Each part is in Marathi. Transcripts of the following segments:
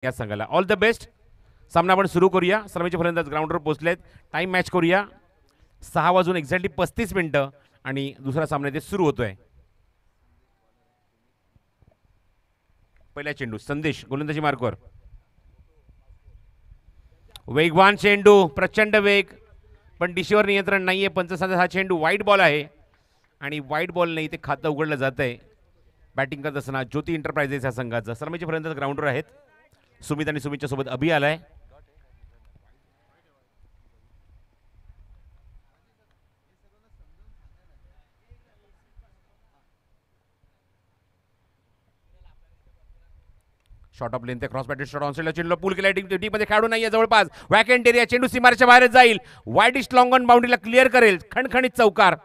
या संघाला ऑल द बेस्ट. सामना आपण सुरू करूया. सर्वांचे फलंदाज ग्राउंडवर पोहोचलेत. टाइम मॅच करूया. 6 वाजून एक्झॅक्टली 35 मिनिटं आणि दुसरा सामना इथे सुरू होतोय. पहिला चेंडू संदेश गोलंदाजी मार्कवर. वेगवान चेंडू, प्रचंड वेग, पण दिशेवर नियंत्रण नाहीये. पंचसाचा हा चेंडू वाईट बॉल आहे आणि वाईट बॉल नाही ते खातं उघडलं जात आहे. बॅटिंग करत असताना ज्योती एंटरप्राइजेस या संघाचं सर्वांचे फलंदाज ग्राउंडवर आहेत. सुमित आणि सुमितच्या सोबत अभि आलाय. Short of length cross batted shot on साइडला चेंडूला पूल केला. टीम मध्ये खेळाडू नाहीये जवळपास. वॅकेंट एरिया, चेंडू सीमारेच्या बाहेर जाईल. वाईडिश लॉंग ऑन बाउंड्रीला क्लिअर करेल. खणखणीत चौकार.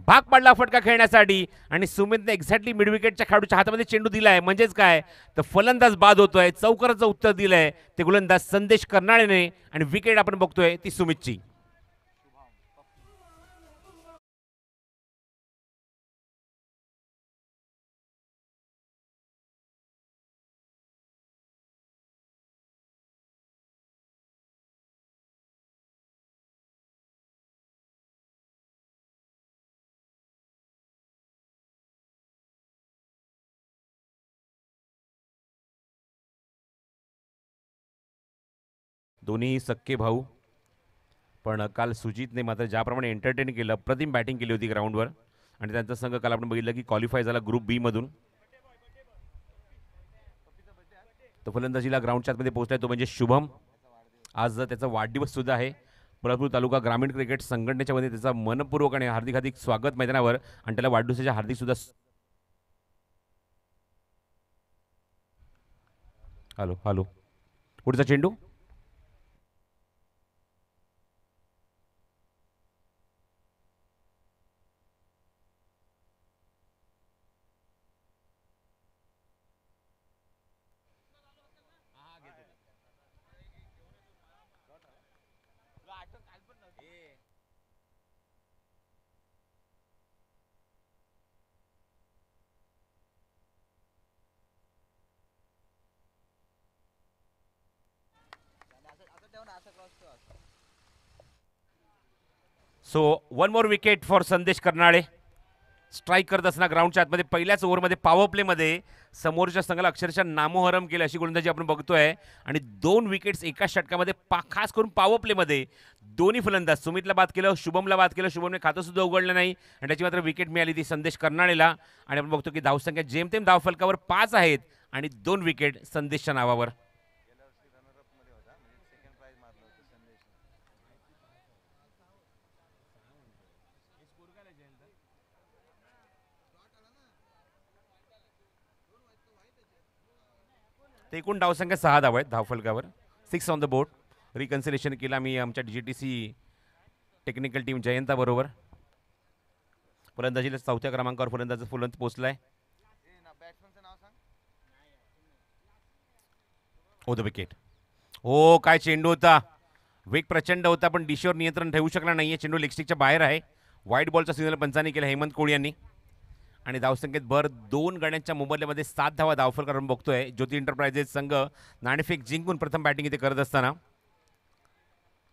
भाग पडला फटका खेळण्यासाठी आणि सुमितने एक्झॅक्टली मिड विकेटच्या खेळाडूच्या हातामध्ये चेंडू दिलाय. म्हणजेच काय तर फलंदाज बाद होतोय. चौकाराचं उत्तर दिलंय ते गोलंदाज संदेश कर्नाळेने आणि विकेट आपण बघतोय ती सुमितची. दोन्ही सक्के भाऊ, पण काल सुजितने मात्र ज्याप्रमाणे एंटरटेन केलं, अप्रतिम बॅटिंग केली होती ग्राउंडवर आणि त्यांचा संघ काल आपण बघितलं की क्वालिफाय झाला ग्रुप बी मधून. तो फलंदाजीला ग्राउंडच्या आतमध्ये पोहोचलाय तो म्हणजे शुभम. आज त्याचा वाढदिवस सुद्धा आहे. कोल्हापूर तालुका ग्रामीण क्रिकेट संघटनेच्या वतीने त्याचा मनपूर्वक आणि हार्दिक हार्दिक स्वागत मैदानावर आणि त्याला वाढदिवसाच्या हार्दिक सुद्धा. हॅलो हॅलो, पुढचा चेंडू. So one more wicket for संदेश कर्नाळे. स्ट्राईक करत असताना ग्राउंडच्या आतमध्ये पहिल्याच ओव्हरमध्ये पॉवर प्लेमध्ये समोरच्या संघाला अक्षरशः नामोहरम केलं अशी गोलंदाजी आपण बघतोय. आणि 2 विकेट्स एका षटकामध्ये, खास करून पॉवर प्लेमध्ये दोन्ही फलंदाज सुमितला बाद केलं, शुभमला बाद केलं. शुभमने खातं सुद्धा उघडलं नाही आणि त्याची मात्र विकेट मिळाली ती संदेश कर्नाळेला. आणि आपण बघतो की धावसंख्या जेमतेम धावफलकावर 5 आहेत आणि 2 विकेट संदेशच्या नावावर. एकूण धावसंख्या 6 धाव आहेत धावफलकावर. 6 ऑन द बोर्ड. रिकन्सिलेशन केला मी आमच्या DGTC टेक्निकल टीम जयंता बरोबर. फलंदाजीला 4थ्या क्रमांकावर फलंदाज पोहोचलाय. ओ द विकेट. हो, काय चेंडू होता. वेग प्रचंड होता पण दिशेवर नियंत्रण ठेवू शकला नाहीये. चेंडू लेगस्टिकच्या बाहेर आहे. व्हाईट बॉलचा सिग्नल पंचांनी केला हेमंत कोळी यांनी. आणि धावसंख्येत भर 2 गड्यांच्या मोबदल्यामध्ये 7 धावा धावफल करून बघतोय ज्योती एंटरप्राइजेस संघ. नाणेफेक जिंकून प्रथम बॅटिंग इथे करत असताना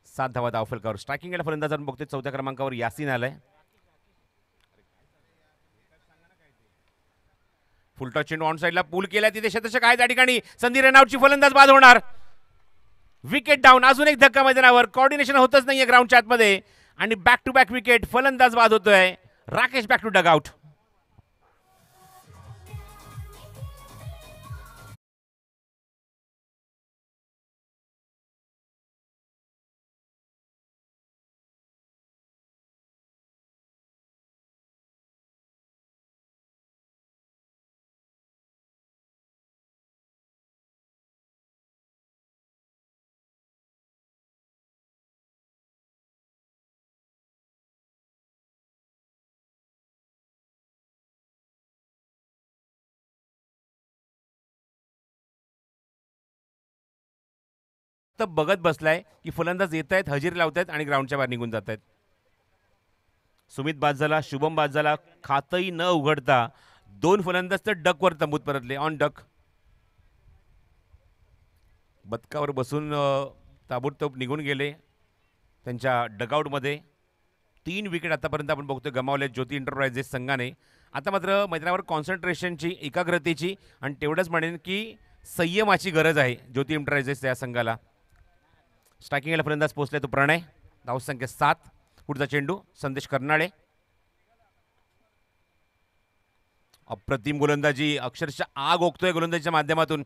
7 धावा धावफलकावर. स्ट्रायकिंगला फलंदाज आपण बघतोय 4थ्या क्रमांकावर यासीन आलाय. फुलटॉस चेंडू ऑन साइडला पूल केला. तिथे शतशक आहे त्या ठिकाणी. संधी रनआउटची, फलंदाज बाद होणार. Wicket down. अजून एक धक्का मैदानावर. कोऑर्डिनेशन होतच नाहीये ग्राउंडच्या आतमध्ये आणि बॅक टू बॅक विकेट. फलंदाज बाद होतोय. Rakesh back to dugout. फक्त बघत बसलाय की फलंदाज येत आहेत, हजेरी लावत आहेत आणि ग्राउंडच्या बाहेर निघून जात आहेत. सुमित बाद झाला, शुभम बाद झाला. खातही न उघडता 2 फलंदाज तर डकवर तंबूत परतले, ऑन डक. बदकावर बसून ताबडतोब निघून गेले त्यांच्या डगआउटमध्ये. 3 विकेट आतापर्यंत आपण बघतोय गमावले ज्योती एंटरप्राइजेस संघाने. आता मात्र मैदानावर कॉन्सन्ट्रेशनची, एकाग्रतेची आणि तेवढंच म्हणेन की संयमाची गरज आहे ज्योती एंटरप्राइजेस या संघाला. स्ट्रायकिंगला फलंदाज पोहोचले तो प्रणय, धावसंख्या 7. पुढचा चेंडू संदेश कर्नाळे. अप्रतिम गोलंदाजी, अक्षरशः आग ओकतोय गोलंदाजीच्या माध्यमातून.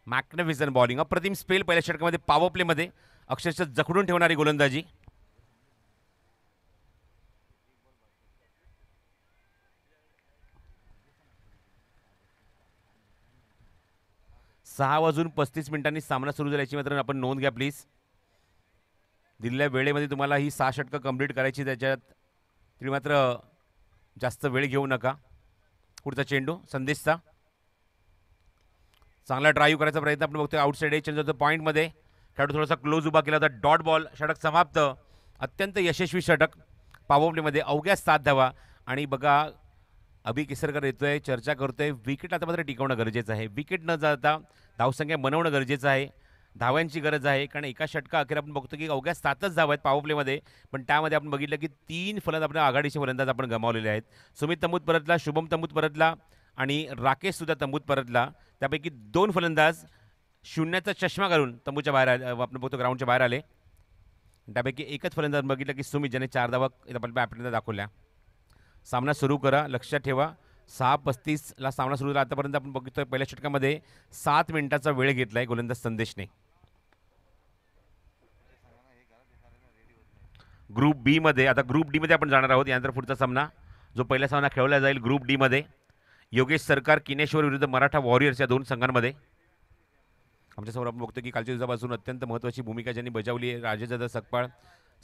मॅग्निफिसंट बॉलिंग, अप्रतिम स्पेल पहिल्या षटकामध्ये, पॉवर प्लेमध्ये अक्षरशः जखडून ठेवणारी गोलंदाजी. सहा वाजून 35 मिनिटांनी सामना सुरू झाल्याची मात्र आपण नोंद घ्या प्लीज. दिलेल्या वेळेमध्ये तुम्हाला ही 6 षटकं कंप्लीट करायची, त्याच्यात तुम्ही मात्र जास्त वेळ घेऊ नका. पुढचा चेंडू संदेशचा, चांगला ड्राईव्ह करायचा प्रयत्न आपण बघतोय. आउटसाइड एज चेंज होतो पॉईंटमध्ये. खेळाडू थोडासा क्लोज उभा केला होता, डॉट बॉल, षटक समाप्त. अत्यंत यशस्वी षटक पॉवर प्लेमध्ये, अवघ्या 7 धावा. आणि बघा अभि केसरकर येतोय, चर्चा करतोय. विकेट आता मात्र टिकवणं गरजेचं आहे, विकेट न जाता धावसंख्या बनवणं गरजेचं आहे, धाव्यांची गरज आहे. कारण एका षटका अखेर आपण बघतो की अवघ्या 7च धावा आहेत पॉवर प्लेमध्ये, पण त्यामध्ये आपण बघितलं की 3 फलंदाज आपल्या आघाडीचे फलंदाज आपण गमावलेले आहेत. सुमित तंबूत परतला, शुभम तंबूत परतला आणि राकेश सुद्धा तंबूत परतला. त्यापैकी 2 फलंदाज शून्याचा चष्मा घालून तंबूच्या बाहेर आले, आपण बघतो ग्राउंडच्या बाहेर आले. त्यापैकी एकच फलंदाज बघितलं की सुमित, ज्याने 4 धावा आपल्याला दाखवल्या. सामना सुरू करा, लक्षात ठेवा 6:35ला सामना सुरू झाला. आतापर्यंत आपण बघतोय पहिल्या षटकामध्ये 7 मिनिटाचा वेळ घेतलाय गोलंदाज संदेशने. ग्रुप बी मध्ये, आता ग्रुप डी मध्ये आपण जाणार आहोत. यानंतर पुढचा सामना, जो पहिला सामना खेळवला जाईल ग्रुप डी मध्ये, योगेश सरकार किनेश्वर विरुद्ध मराठा वॉरियर्स या 2 संघांमध्ये. आमच्यासमोर आपण बघतो की कालच्या दिवसापासून अत्यंत महत्त्वाची भूमिका ज्यांनी बजावली आहे राजेशदादा सकपाळ.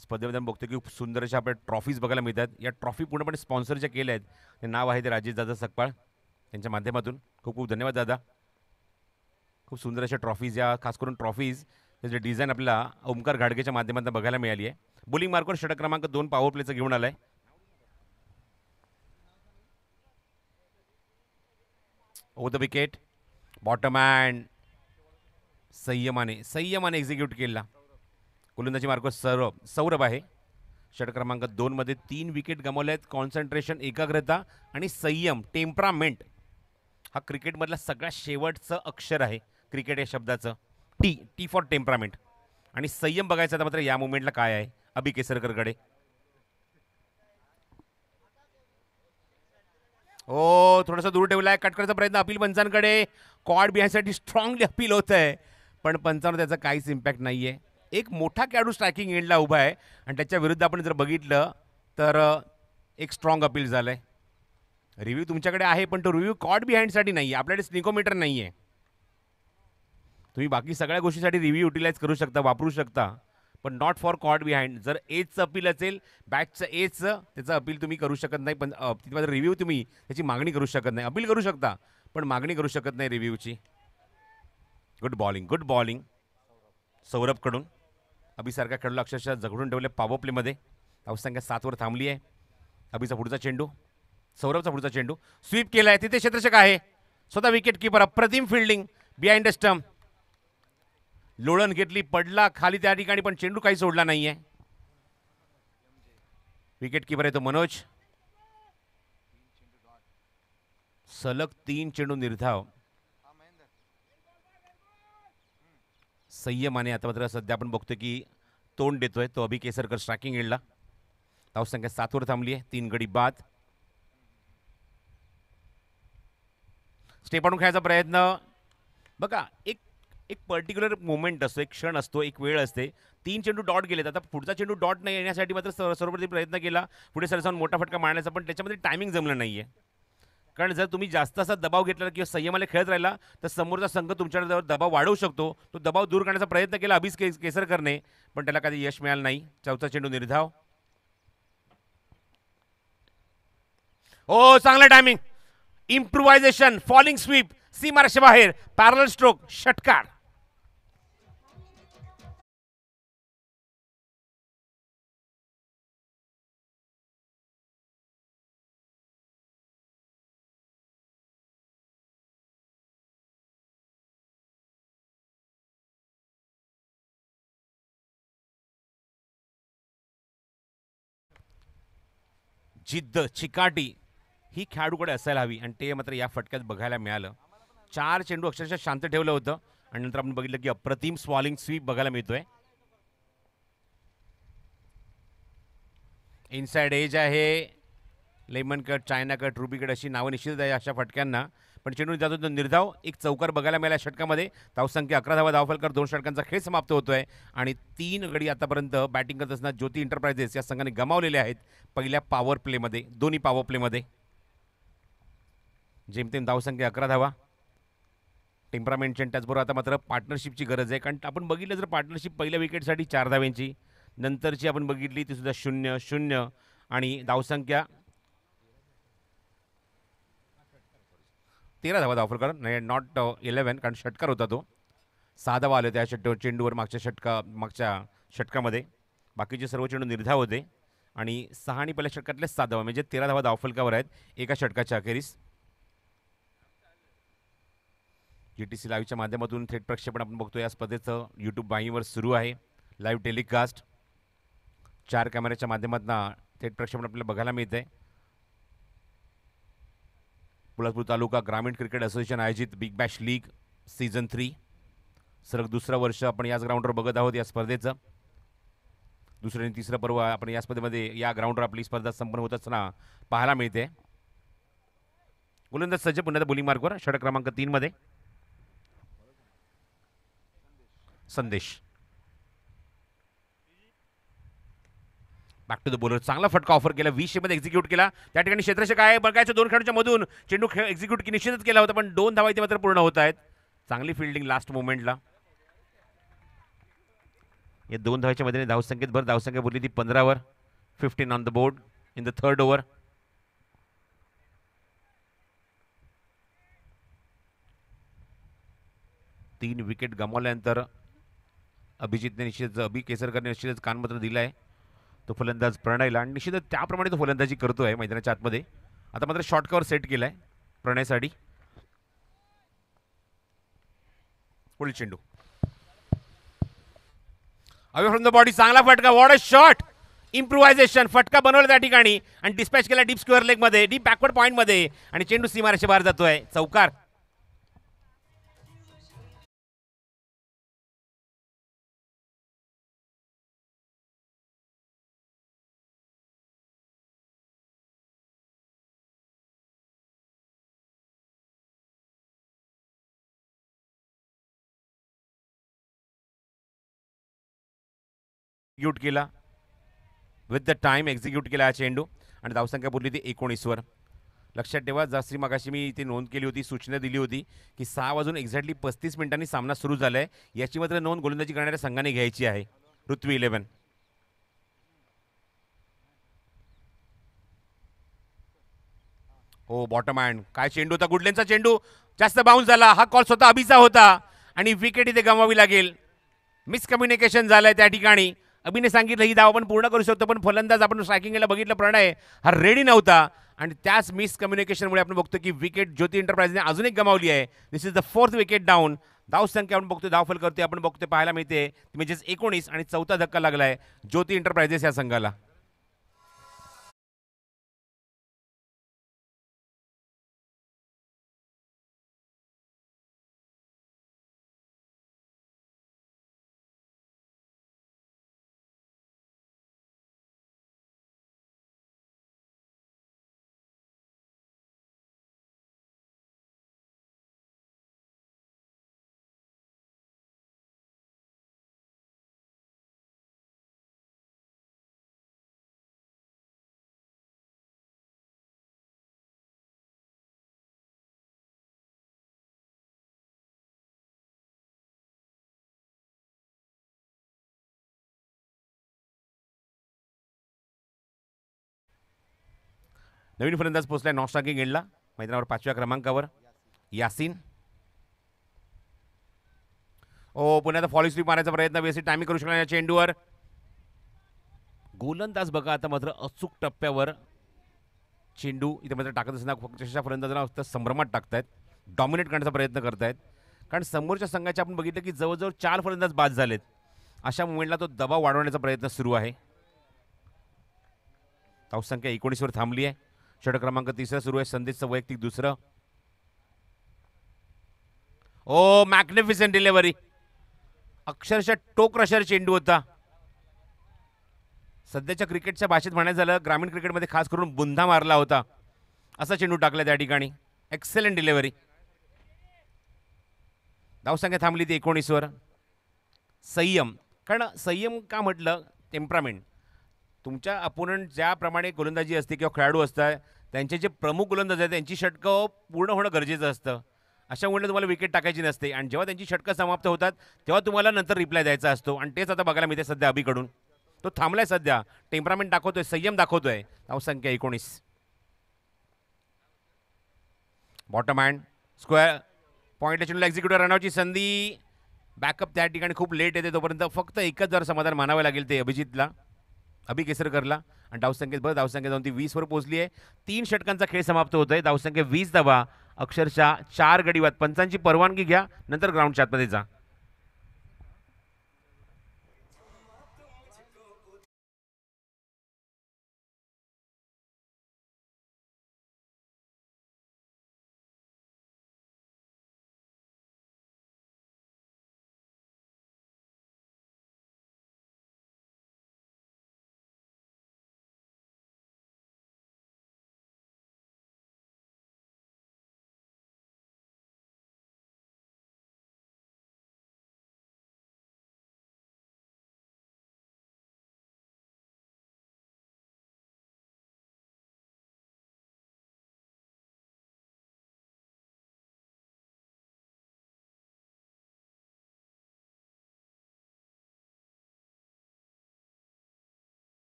स्पर्धेमध्ये आपण बघतो की खूप सुंदर अशा आपल्या ट्रॉफीज बघायला मिळतात. या ट्रॉफी पूर्णपणे स्पॉन्सर ज्या केल्या आहेत ते नाव आहे ते राजेशदादा सकपाळ, त्यांच्या माध्यमातून खूप खूप धन्यवाद दादा. खूप सुंदर अशा ट्रॉफीज, या खास करून ट्रॉफीज त्याचे डिझाईन आपल्याला ओमकार घाडगेच्या माध्यमातून बघायला मिळाली आहे. बोलिंग मार्कवर षटक क्रमांक 2 पॉवर प्लेचं घेऊन आलाय. ओ द विकेट, बॉटम हँड, संयमाने एक्झिक्यूट केला. गोलंदाजी मार्कवर सौरभ आहे. षटक क्रमांक 2 मध्ये 3 विकेट गमावले आहेत. कॉन्सन्ट्रेशन, एकाग्रता आणि संयम, टेम्परामेंट हा क्रिकेटमधला सगळ्यात शेवटचं अक्षर आहे क्रिकेट या शब्दाचं. T for temperament. आणि संयम बघायचा तर मात्र या मुवमेंटला काय आहे अभि केसरकरकडे. ओ थोडासा दूर ठेवलाय, कट करायचा प्रयत्न अपील पंचांकडे. कॉड बिहाइंडसाठी स्ट्रॉंगली अपील होत आहे, पण पंचांवर त्याचा काहीच इम्पॅक्ट नाहीये. एक मोठा खेळाडू स्ट्रायकिंग एंडला उभा आहे आणि त्याच्या विरुद्ध आपण जर बघितलं तर एक स्ट्रॉंग अपील झालंय. रिव्ह्यू तुमच्याकडे आहे, पण तो रिव्ह्यू कॉड बिहाइंडसाठी नाही आहे. आपल्याकडे स्निकोमीटर नाही आहे. तुम्ही बाकी सगळ्या गोष्टीसाठी रिव्ह्यू युटिलाइज करू शकता, वापरू शकता, पण नॉट फॉर कॉड बिहाइंड. जर एजचं अपील असेल, बॅटचं एजचं, त्याचं अपील तुम्ही करू शकत नाही. पण तिथे रिव्ह्यू तुम्ही त्याची मागणी करू शकत नाही. अपील करू शकता पण मागणी करू शकत नाही रिव्ह्यूची. Good bowling सौरभकडून. अभिसारखा खेळला अक्षरशः जगडून ठेवले पॉवर प्लेमध्ये. धावसंख्या 7 वर थांबली आहे. अभिचा पुढचा चेंडू, सौरभचा पुढचा चेंडू स्वीप केलाय. तिथे क्षेत्ररक्षक आहे, स्वतः विकेट किपर. अप्रतिम फिल्डिंग बिहाइंड स्टंप. लोळण घेतली, पडला खाली त्या ठिकाणी, पण चेंडू काही सोडला नाहीये. विकेट किपर आहे तो मनोज. सलग 3 चेंडू निर्धाव. संयमाने आता मात्र सध्या आपण बघतोय की तोंड देतोय तो अभि केसरकर स्ट्रायकिंग एंडला. धावसंख्या 7 वर थांबली आहे. 3 गडी बाद. स्टेप आणून खेळायचा प्रयत्न. बघा एक पर्टिक्युलर मोमेंट असतो, एक क्षण असतो, एक वेळ असते. 3 चेंडू डॉट गेलेत. आता पुढचा चेंडू डॉट नाही येण्यासाठी मात्र सर्वप्रथम प्रयत्न केला पुढे सरसावून मोठा फटका मारण्याचा, पण त्याच्यामध्ये टायमिंग जमलं नाहीये. कारण जर तुम्ही जास्त असा दबाव घेतला किंवा संयमाने खेळत राहिला तर समोरचा संघ तुमच्यावर दबाव वाढवू शकतो. तो दबाव दूर करण्याचा प्रयत्न केला अभि केसरकरने, पण त्याला कधी यश मिळालं नाही. चौथा चेंडू निर्धाव. ओ चांगला टायमिंग, इम्प्रुव्हायझेशन, फॉलिंग स्वीप, सीमारेषे बाहेर, पॅरलल स्ट्रोक, षटकार. जिद्द, चिकाटी ही खेळाडूकडे असायला हवी आणि ते मात्र या फटक्यात बघायला मिळालं. 4 चेंडू अक्षरशः शांत ठेवलं होतं आणि नंतर आपण बघितलं की अप्रतिम स्मॉलिंग स्वीप बघायला मिळतोय. इनसाइड एज आहे, lemon cut, China cut, ruby cut अशी नावं निश्चित आहे अशा फटक्यांना. पण चेंडू जातो तो निर्धाव, एक चौकार बघायला मिळाला षटकामध्ये. धावसंख्या 11 धावा, धावफलकर 2 षटकांचा खेळ समाप्त होतोय आणि 3 गडी आतापर्यंत बॅटिंग करत असताना ज्योती एंटरप्राइजेस या संघाने गमावलेले आहेत पहिल्या पॉवर प्लेमध्ये, दोन्ही पॉवर प्लेमध्ये. जेमतेम धावसंख्या 11 धावा. टेम्परामेंटची आणि त्याचबरोबर आता मात्र पार्टनरशिपची गरज आहे, कारण आपण बघितलं जर पार्टनरशिप पहिल्या विकेटसाठी 4 धाव्यांची, नंतरची आपण बघितली ती सुद्धा 0-0 आणि धावसंख्या 13 धावा धावफलकर, नाही नॉट 11 कारण षटकार होता तो. 6 धावा आले त्या चेंडूवर मागच्या षटकामध्ये. बाकीचे सर्व चेंडू निर्धाव होते आणि 6 आणि पहिल्या षटकातले 7 धावा म्हणजे 13 धावा धावफलकावर आहेत एका षटकाच्या अखेरीस. GTC लाईव्हच्या माध्यमातून थेट प्रक्षेपण आपण बघतो. या स्पर्धेचं यूट्यूब वाहिनीवर सुरू आहे लाईव्ह टेलिकास्ट. 4 कॅमेऱ्याच्या माध्यमातून थेट प्रक्षेपण आपल्याला बघायला मिळत आहे. पोलादपूर तालुका ग्रामीण क्रिकेट असोसिएशन आयोजित बिग बॅश लीग सीझन 3 सलग दुसरं वर्ष आपण याच ग्राउंडवर बघत आहोत. या स्पर्धेचं दुसरं आणि तिसरं पर्व आपण या स्पर्धेमध्ये या ग्राउंडवर आपली स्पर्धा संपन्न होत असताना पाहायला मिळते. गोलंदाज सज्ज पुन्हा बोलिंग मार्कवर षटक क्रमांक 3 मध्ये संदेश. बॅक टू द बॉलर, चांगला फटका ऑफर केला, 20 मध्ये एक्झिक्यूट केला. त्या ठिकाणी क्षेत्ररक्षक आहे बघायच्या 2 खेळाडूंच्या मधून चेंडू एक्झिक्यूट निश्चितच केला होता, पण 2 धावा इथे मात्र पूर्ण होत आहेत. चांगली फिल्डिंग लास्ट मोमेंटला. या 2 धावाच्या मध्ये धावसंख्येत भर, धावसंख्या बोलली ती 15 वर. 15 on the board in the third over. तीन विकेट गमावल्यानंतर अभिजितने निश्चितच, अभि केसरकरने निश्चितच कानपत्र दिलं आहे तो फलंदाज प्रणयला आणि निश्चितच त्याप्रमाणे तो फलंदाजी करतोय मैदानाच्या आतमध्ये. आता मात्र शॉर्ट कव्हर सेट केलाय प्रणयसाठी. पुढील चेंडू अवे फ्रॉम द बॉडी, चांगला फटका, व्हॉट अ शॉट, इम्प्रुव्हायझेशन, फटका बनवला त्या ठिकाणी आणि डिस्पॅच केला डीप स्क्वेअर लेग मध्ये, डीप बॅकवर्ड पॉइंट मध्ये आणि चेंडू सीमारेषे बाहेर जातोय. चौकार. एक्झिक्यूट केला विथ द टाइम, एक्झिक्यूट केला हा चेंडू आणि धावसंख्या बोलली ती 19 वर. लक्षात ठेवा, जशी मगाशी मी इथे नोंद केली होती, सूचना दिली होती की 6 वाजून एक्झॅक्टली 35 मिनिटांनी सामना सुरू झालाय. याची मात्र नोंद गोलंदाजी करणाऱ्या संघाने घ्यायची आहे. पृथ्वी 11. हो बॉटम हँड, काय चेंडू होता, गुडलेनचा चेंडू जास्त बाउन्स झाला. हा कॉल स्वतः अभिचा होता आणि विकेट इथे गमावी लागेल. मिसकम्युनिकेशन झालंय त्या ठिकाणी. अभिने सांगितलं ही धाव आपण पूर्ण करू शकतो, पण फलंदाज आपण स्ट्रायकिंगला बघितलं प्रणय हा रेडी नव्हता आणि त्याच मिसकम्युनिकेशनमुळे आपण बघतो की विकेट ज्योती एंटरप्राइजने अजून एक गमावली आहे. This is the 4th wicket down. धावसंख्या आपण बघतोय, धावफल करते आपण बघतोय, पाहायला मिळते म्हणजे 19 आणि 4था धक्का लागलाय ज्योती एंटरप्राइजेस या संघाला. नवीन फलंदाज पोहोचलाय नॉन स्ट्रायकिंग एंडला, मैदानावर 5व्या क्रमांकावर यासीन. ओ पुन्हा फॉलो स्वीप मारायचा प्रयत्न, व्यवस्थित टायमिंग करू शकला या चेंडूवर. गोलंदाज बघा आता मात्र अचूक टप्प्यावर चेंडू इथे मात्र टाकत असताना फक्त फलंदाजांना फक्त संभ्रमात टाकतायत, डॉमिनेट करण्याचा प्रयत्न करतायत. कारण समोरच्या संघाचे आपण बघितलं की जवळजवळ 4 फलंदाज बाद झालेत. अशा मुमेंटला तो दबाव वाढवण्याचा प्रयत्न सुरू आहे. धावसंख्या 19 वर थांबली आहे. षटक क्रमांक 3 सुरू आहे. संदेशचं वैयक्तिक 2. ओ मॅग्निफिसंट डिलिव्हरी, अक्षरशः टो क्रशर चेंडू होता. सध्याच्या क्रिकेटच्या भाषेत म्हणायचं झालं, ग्रामीण क्रिकेटमध्ये खास करून बुंधा मारला होता असा चेंडू टाकला त्या ठिकाणी. एक्सेलंट डिलिव्हरी. धावसंख्या थांबली ती 19 वर. संयम, कारण संयम का म्हटलं, टेम्परामेंट. तुमच्या अपोनंट ज्याप्रमाणे गोलंदाजी असते किंवा खेळाडू असतात, त्यांचे जे प्रमुख गोलंदाज आहेत त्यांची षटकं पूर्ण होणं गरजेचं असतं. अशा वेळेला तुम्हाला विकेट टाकायची नसते आणि जेव्हा त्यांची षटकं समाप्त होतात तेव्हा तुम्हाला नंतर रिप्लाय द्यायचा असतो आणि तेच आता बघायला मिळते सध्या अभिकडून. तो थांबलाय सध्या, टेम्परामेंट दाखवतोय, संयम दाखवतोय. धावसंख्या 19. बॉटम हँड स्क्वेअर पॉईंटच्या चेंडूला एक्झिक्युटिव्ह रनआउटची संधी. बॅकअप त्या ठिकाणी खूप लेट येते, तोपर्यंत फक्त एकच जर समाधान मानावं लागेल ते अभिजितला, अभि केसरकरला. आणि धावसंख्येत बरं, धावसंख्या जाऊन ती 20 वर पोहोचली आहे. 3 षटकांचा खेळ समाप्त होतोय. धावसंख्या 20 धावा, अक्षरशः 4 गडी बाद. पंचांची परवानगी घ्या, नंतर ग्राउंडच्या आतमध्ये जा.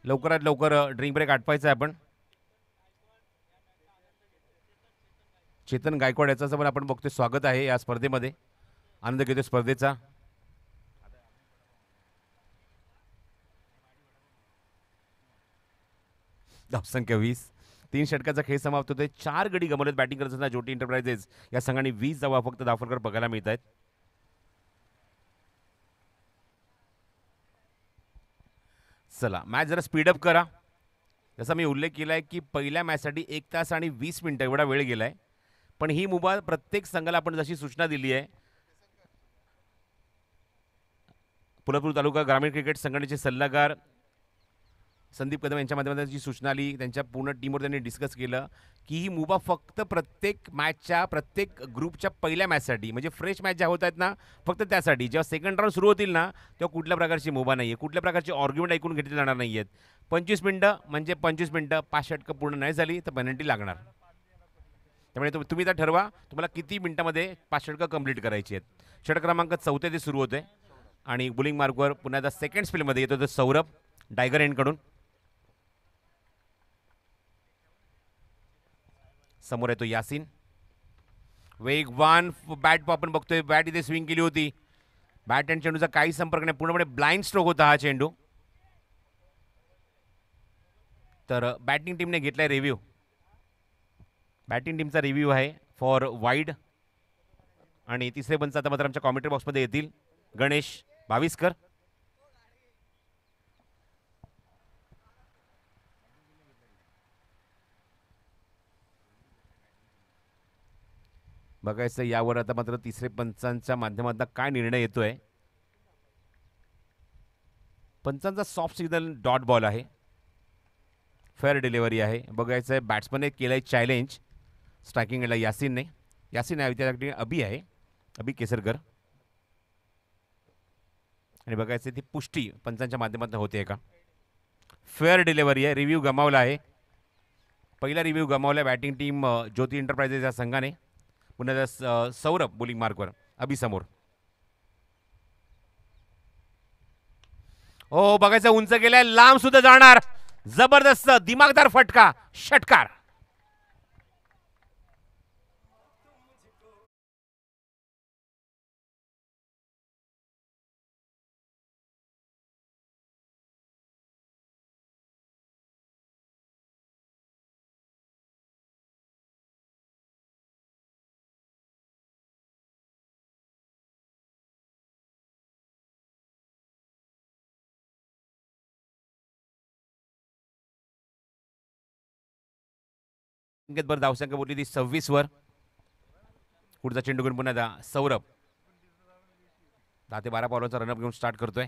लवकरात लवकर ड्रिंक ब्रेक आटवायचा आहे आपण. चेतन गायकवाड याचं पण आपण बघतोय, स्वागत आहे या स्पर्धेमध्ये, आनंद घेतोय स्पर्धेचा. धावसंख्या 20. 3 षटकाचा खेळ समाप्त होतोय. 4 गडी गमावलेत बॅटिंग करत असताना ज्योती एंटरप्राइजेस या संघाने. 20 धावा फक्त धावफलकर बघायला मिळत आहेत. चला मॅच जरा स्पीडअप करा. जसा मी उल्लेख केला आहे की पहिल्या मॅचसाठी 1 तास आणि 20 मिनिटं एवढा वेळ गेला आहे. पण ही मुभा प्रत्येक संघाला आपण जशी सूचना दिली आहे, पुलपूर तालुका ग्रामीण क्रिकेट संघटनेचे सल्लागार संदीप कदम यांच्या माध्यमातून जी सूचना आली, त्यांच्या पूर्ण टीमवर त्यांनी डिस्कस केलं की ही मुभा फक्त प्रत्येक मॅचच्या, प्रत्येक ग्रुपच्या पहिल्या मॅचसाठी, म्हणजे फ्रेश मॅच ज्या होत आहेत ना, फक्त त्यासाठी. जेव्हा सेकंड राऊंड सुरू होतील ना, तेव्हा कुठल्या प्रकारची मुभा नाही आहे, कुठल्या प्रकारची आर्ग्युमेंट ऐकून घेतली जाणार नाही आहेत. 25 मिनिटं म्हणजे 25 मिनिटं. 5 षटकं पूर्ण नाही झाली तर पेनल्टी लागणार. त्यामुळे तुम्ही तर ठरवा तुम्हाला किती मिनिटामध्ये 5 षटकं कंप्लीट करायची आहेत. षटक क्रमांक 4 ते सुरू होते आणि बुलिंग मार्कवर पुन्हा एकदा सेकंड स्पेलमध्ये येतो तर सौरभ डायगर एंडकडून. समोर येतो यासिन, वेगवान बॅट आपण बघतोय, बॅट इथे स्विंग केली होती. बॅट अँड चेंडूचा काही संपर्क नाही, पूर्णपणे ब्लाइंड स्ट्रोक होता हा चेंडू. तर बॅटिंग टीमने घेतलाय रिव्ह्यू. बॅटिंग टीमचा रिव्ह्यू आहे फॉर वाईड. आणि तिसरे पंच आता मात्र आमच्या कॉमेंट्री बॉक्समध्ये येतील, गणेश भाविस्कर. बघायचं यावर आता मात्र तिसरे पंचांच्या माध्यमातून काय निर्णय येतोय. पंचांचा सॉफ्ट सिग्नल डॉट बॉल आहे, फेअर डिलिव्हरी आहे. बघायचं आहे बॅट्समनने केलंय चॅलेंज स्ट्रायकिंगला यासिनने. यासिन आहे त्यासाठी अभि आहे, अभि केसरकर. आणि बघायचं ती पुष्टी पंचांच्या माध्यमातून होते का. फेअर डिलिव्हरी आहे. रिव्ह्यू गमावला आहे, पहिला रिव्ह्यू गमावला बॅटिंग टीम ज्योती एंटरप्राइजेस या संघाने. पुन्हा सौरभ बोलिंग मार्कवर, अभि समोर. हो बघायचं, उंच गेलाय, लांब सुद्धा जाणार. जबरदस्त दिमागदार फटका, षटकार. संकेतभर धावसंख्या बोलली ती 26 वर. पुढचा चेंडू घेऊन पुन्हा सौरभ 10 ते 12 बॉलचा रनअप घेऊन स्टार्ट करतोय.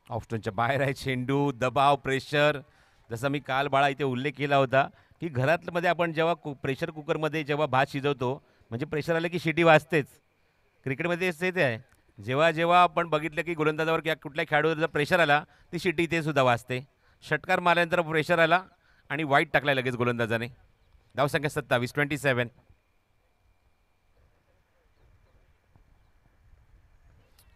ऑफस्टनच्या बाहेर आहे चेंडू. दबाव, प्रेशर, जसं मी काल बाळा इथे उल्लेख केला होता की घरातमध्ये आपण जेव्हा प्रेशर कुकरमध्ये जेव्हा भात शिजवतो म्हणजे प्रेशर आलं की शिटी वाजतेच. क्रिकेटमध्ये तेच आहे. जेव्हा जेव्हा आपण बघितलं की गोलंदाजावर किंवा कुठल्या खेळाडूवर जर प्रेशर आला ती शिटी ते सुद्धा वाजते. षटकार मारल्यानंतर प्रेशर आला आणि वाईट टाकलाय लगेच गोलंदाजाने. धावसंख्या 27, 27.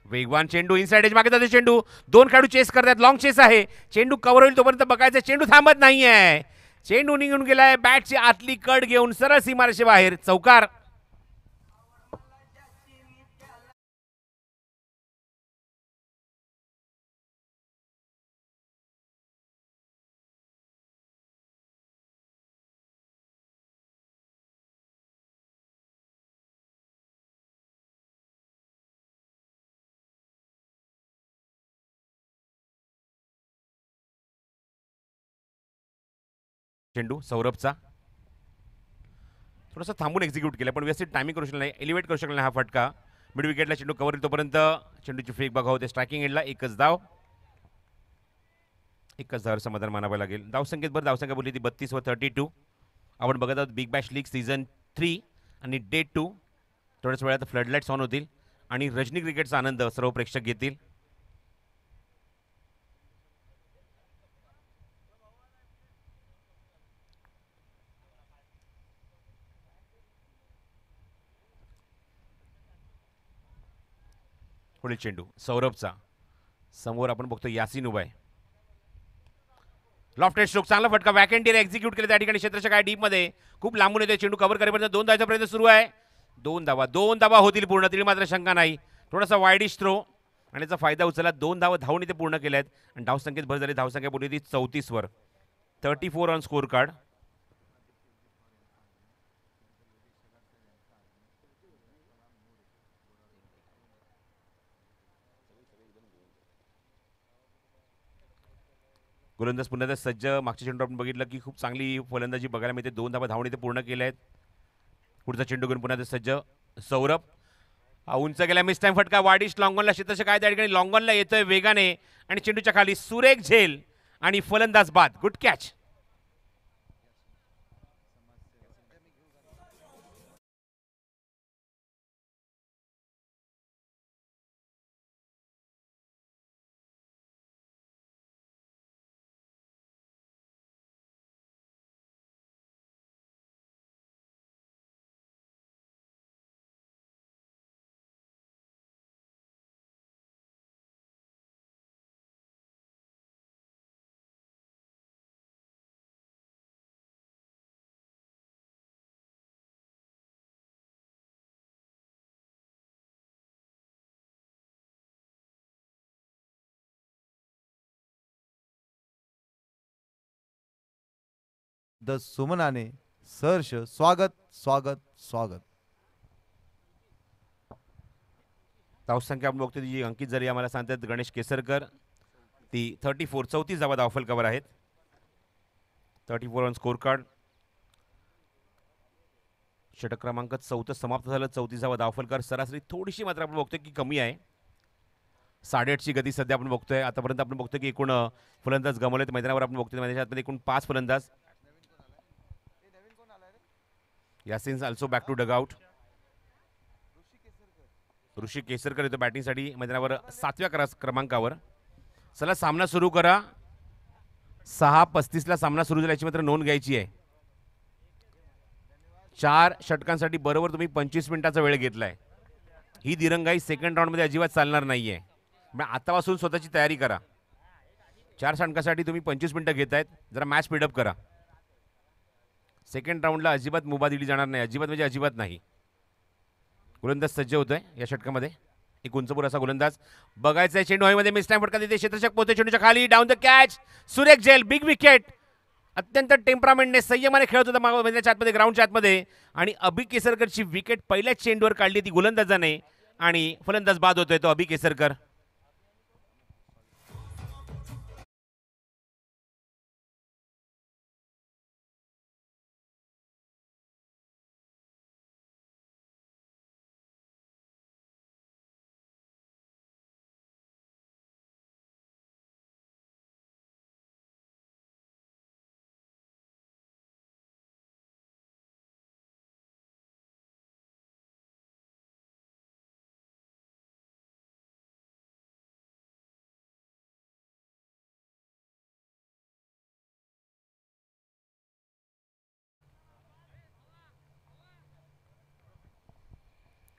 वेगवान चेंडू इनसाइड एज मागे जातो चेंडू. दोन खेळाडू चेस करतात. लॉंग चेस आहे. चेंडू कव्हर होईल तोपर्यंत बघायचं. चेंडू थांबत नाहीये. चेंडू निघून गेलाय बॅटची आतली कड घेऊन सरळ सीमारेषे बाहेर. चौकार. चेंडू सौरभचा थोडासा थांबून एक्झिक्यूट केला पण व्यवस्थित टायमिंग करू शकला नाही. एलिव्हेट करू शकला नाही हा फटका. मिड विकेटला चेंडू कव्हर होईल तोपर्यंत चेंडूची फेक बघा होते. स्ट्रायकिंग एंडला एकच धाव. एकच धावर समाधान मानावं लागेल. धावसंख्येत धावसंख्या बोलली ती 32 व 32. आपण बघत आहोत बिग बॅश लीग सीझन 3 आणि डे 2. थोड्याच वेळात फ्लडलाईट्स ऑन होतील आणि रजनी क्रिकेटचा आनंद सर्व प्रेक्षक घेतील. पुढील चेंडू सौरभचा. समोर आपण बघतो यासिन उभा आहे. लॉफ्टेड स्ट्रोक चांगला फटका वॅकेंटीने एक्झिक्यूट केले त्या ठिकाणी क्षेत्राच्या काय डीप मध्ये. खूप लांबून येते चेंडू कव्हर करेपर्यंत 2 धावांचा प्रयत्न सुरू आहे. 2 धावा होतील पूर्ण तरी मात्र शंका नाही. थोडासा वाईडिश थ्रो आणि याचा फायदा उचलला. 2 धावा धावून इथे पूर्ण केल्यात आणि धावसंख्येत भर झाली. धावसंख्या बोलली ती 34 वर. 34 ऑन स्कोर कार्ड. गोलंदाज पुन्हा सज्ज. मागच्या चेंडू आपण बघितलं की खूप चांगली फलंदाजी बघायला मिळते. 2 धावा धावून इथे पूर्ण केल्या आहेत. पुढचा चेंडू घेऊन पुन्हा सज्ज सौरभ. उंच गेला मिस टाइम फटका. वाडिश लॉंगॉनला क्षेत्राच्या काय त्या ठिकाणी लॉंगॉनला येतोय वेगाने आणि चेंडूच्या खाली सुरेख झेल आणि फलंदाज बाद. Good catch. द सुमनाने सहर्ष स्वागत स्वागत स्वागत. धावसंख्या आपण बघतो जी अंकित जरी आम्हाला सांगतात गणेश केसरकर ती 34 34 धावा धावफल कव्हर आहेत. 34 ऑन स्कोर कार्ड. षटक क्रमांक 14 समाप्त झालं. 34 धावा धावफलकर. सरासरी थोडीशी मात्र आपण बघतोय की कमी आहे. 8.5ची गती सध्या आपण बघतोय. आतापर्यंत आपण बघतोय की एकूण फलंदाज गमावलेत मैदानावर. आपण बघतोय मैदानाच्या एकूण 5 फलंदाज. Yasin also back to dugout. Rishi Kesarkar येतो बॅटिंगसाठी मैदानावर 7व्या क्रमांकावर. चला सामना सुरू करा. 6:35 ला सामना सुरू झाला याची मात्र नोंद घ्यायची आहे. 4 षटकांसाठी बरोबर तुम्ही 25 मिनिटाचा वेळ घेतलाय. ही दिरंगाई सेकंड राऊंडमध्ये अजिबात चालणार नाहीये. आतापासून स्वतःची तयारी करा. 4 षटकांसाठी तुम्ही 25 मिनिटं घेतायत. जरा मॅच स्पीडअप करा. सेकंड राऊंडला अजिबात मुभा दिली जाणार नाही. अजिबात म्हणजे अजिबात नाही. गोलंदाज सज्ज होतोय या षटकामध्ये. एक उंचपूर असा गोलंदाज बघायचा आहे. चेंडू हवेमध्ये मिस टाइम फटका देते. क्षेत्ररक्षक पोहोचते चेंडूच्या खाली. Down the catch. सुरेख झेल. Big wicket. अत्यंत टेम्परामेंटने संयमाने खेळत होता मैदानाच्या आतमध्ये ग्राउंडच्या आतमध्ये आणि अभि केसरकरची विकेट पहिल्याच चेंडूवर काढली ती गोलंदाजाने आणि फलंदाज बाद होतोय तो अभि केसरकर.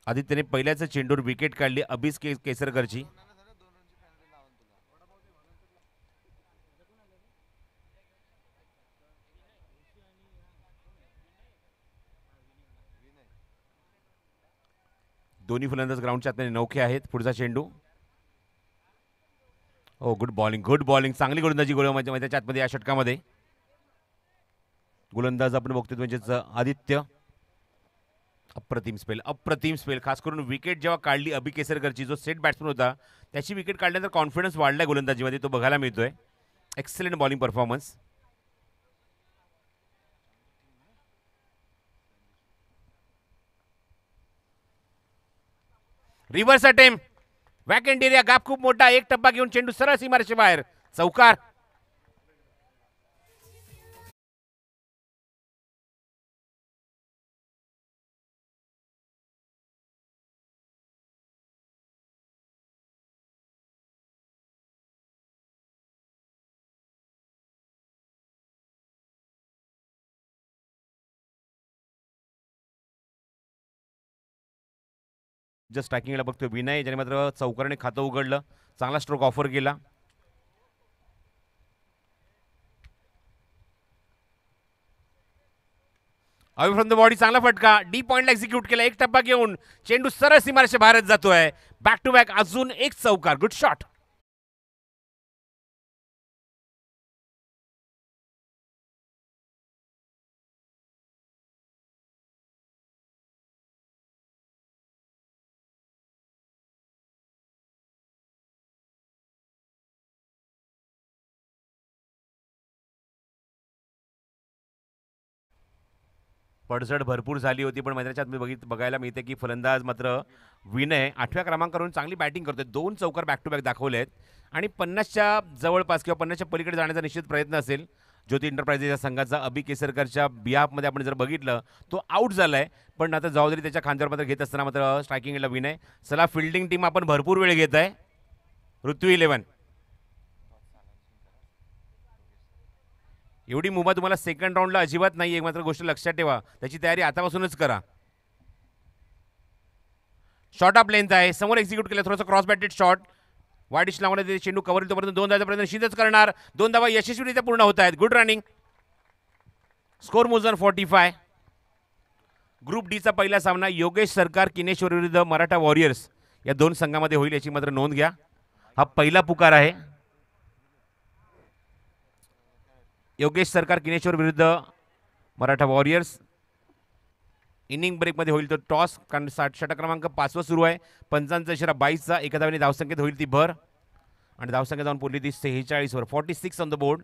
आदित्यने पहिल्याच चेंडूवर विकेट काढली अभिस केसरकरची. दोन्ही फलंदाज ग्राउंडच्या आतमध्ये नौखे आहेत. पुढचा चेंडू. ओ गुड बॉलिंग चांगली गोलंदाजी त्याच्या आतमध्ये या षटकामध्ये. गोलंदाज आपण बघतोय म्हणजेच आदित्य. अप्रतिम स्पेल खास करून विकेट जेव्हा काढली अभि केसरकरची, जो सेट बॅट्समन होता त्याची विकेट काढल्यानंतर कॉन्फिडन्स वाढलाय गोलंदाजीमध्ये, तो बघायला मिळतोय. Excellent bowling performance. Reverse attempt. Vacant area, gap खूप मोठा. एक टप्पा घेऊन चेंडू सरळ सीमारेषे बाहेर. चौकार. जस्ट स्ट्रायकिंगला बघतोय विनय, ज्याने मात्र चौकाराने खातं उघडलं. चांगला स्ट्रोक ऑफर केला. अवे फ्रॉम द बॉडी, चांगला फटका. डी पॉइंटला एक्झिक्यूट केला. एक टप्पा घेऊन चेंडू सरळ सीमारेषे बाहेरच जातोय. बॅक टू बॅक अजून एक चौकार. Good shot. पडझड भरपूर झाली होती, पण मैदानाच्या आत बघायला मिळते की फलंदाज मात्र विनय 8व्या क्रमांकावरून चांगली बॅटिंग करतोय. 2 चौकार बॅक टू बॅक दाखवलेत आणि 50च्या जवळपास किंवा 50च्या पलीकडे जाण्याचा निश्चित प्रयत्न असेल ज्योती एंटरप्राइजेसच्या संघाचा. अभि केसरकरच्या बिहाफमध्ये आपण जर बघितलं तो आउट झालाय, पण आता जबाबदारी त्याच्या खांद्यावर मात्र घेत असताना मात्र स्ट्रायकिंगला विनय. चला फिल्डिंग टीम आपण भरपूर वेळ घेत आहे. ऋतू 11. एवढी मुभा तुम्हाला सेकंड राऊंडला अजिबात नाही. एक मात्र गोष्ट लक्षात ठेवा, त्याची तयारी आतापासूनच करा. शॉर्ट ऑफ लेंथ आहे, समोर एक्झिक्यूट केलं. थोडंसं क्रॉस बॅटेड शॉट. वाईट लावण्यात ते चेंडू कव्हर तोपर्यंत 2 धावांचा प्रयत्न निश्चितच करणार. 2 धावा यशस्वीरित्या पूर्ण होत आहेत. Good running. स्कोर मोजन 45. ग्रुप डी चा पहिला सामना योगेश सरकार किनेश्वर विरुद्ध मराठा वॉरियर्स या 2 संघामध्ये होईल, याची मात्र नोंद घ्या. हा पहिला पुकार आहे. योगेश सरकार किनेश्वर विरुद्ध मराठा वॉरियर्स. इनिंग ब्रेकमध्ये होईल तो टॉस, कारण षटक क्रमांक 5 सुरू आहे. पंचांचा इशारा 22चा. एका धावेने धावसंख्येत होईल ती भर आणि धावसंख्या जाऊन पोहोचली ती 46 वर. 46 on the board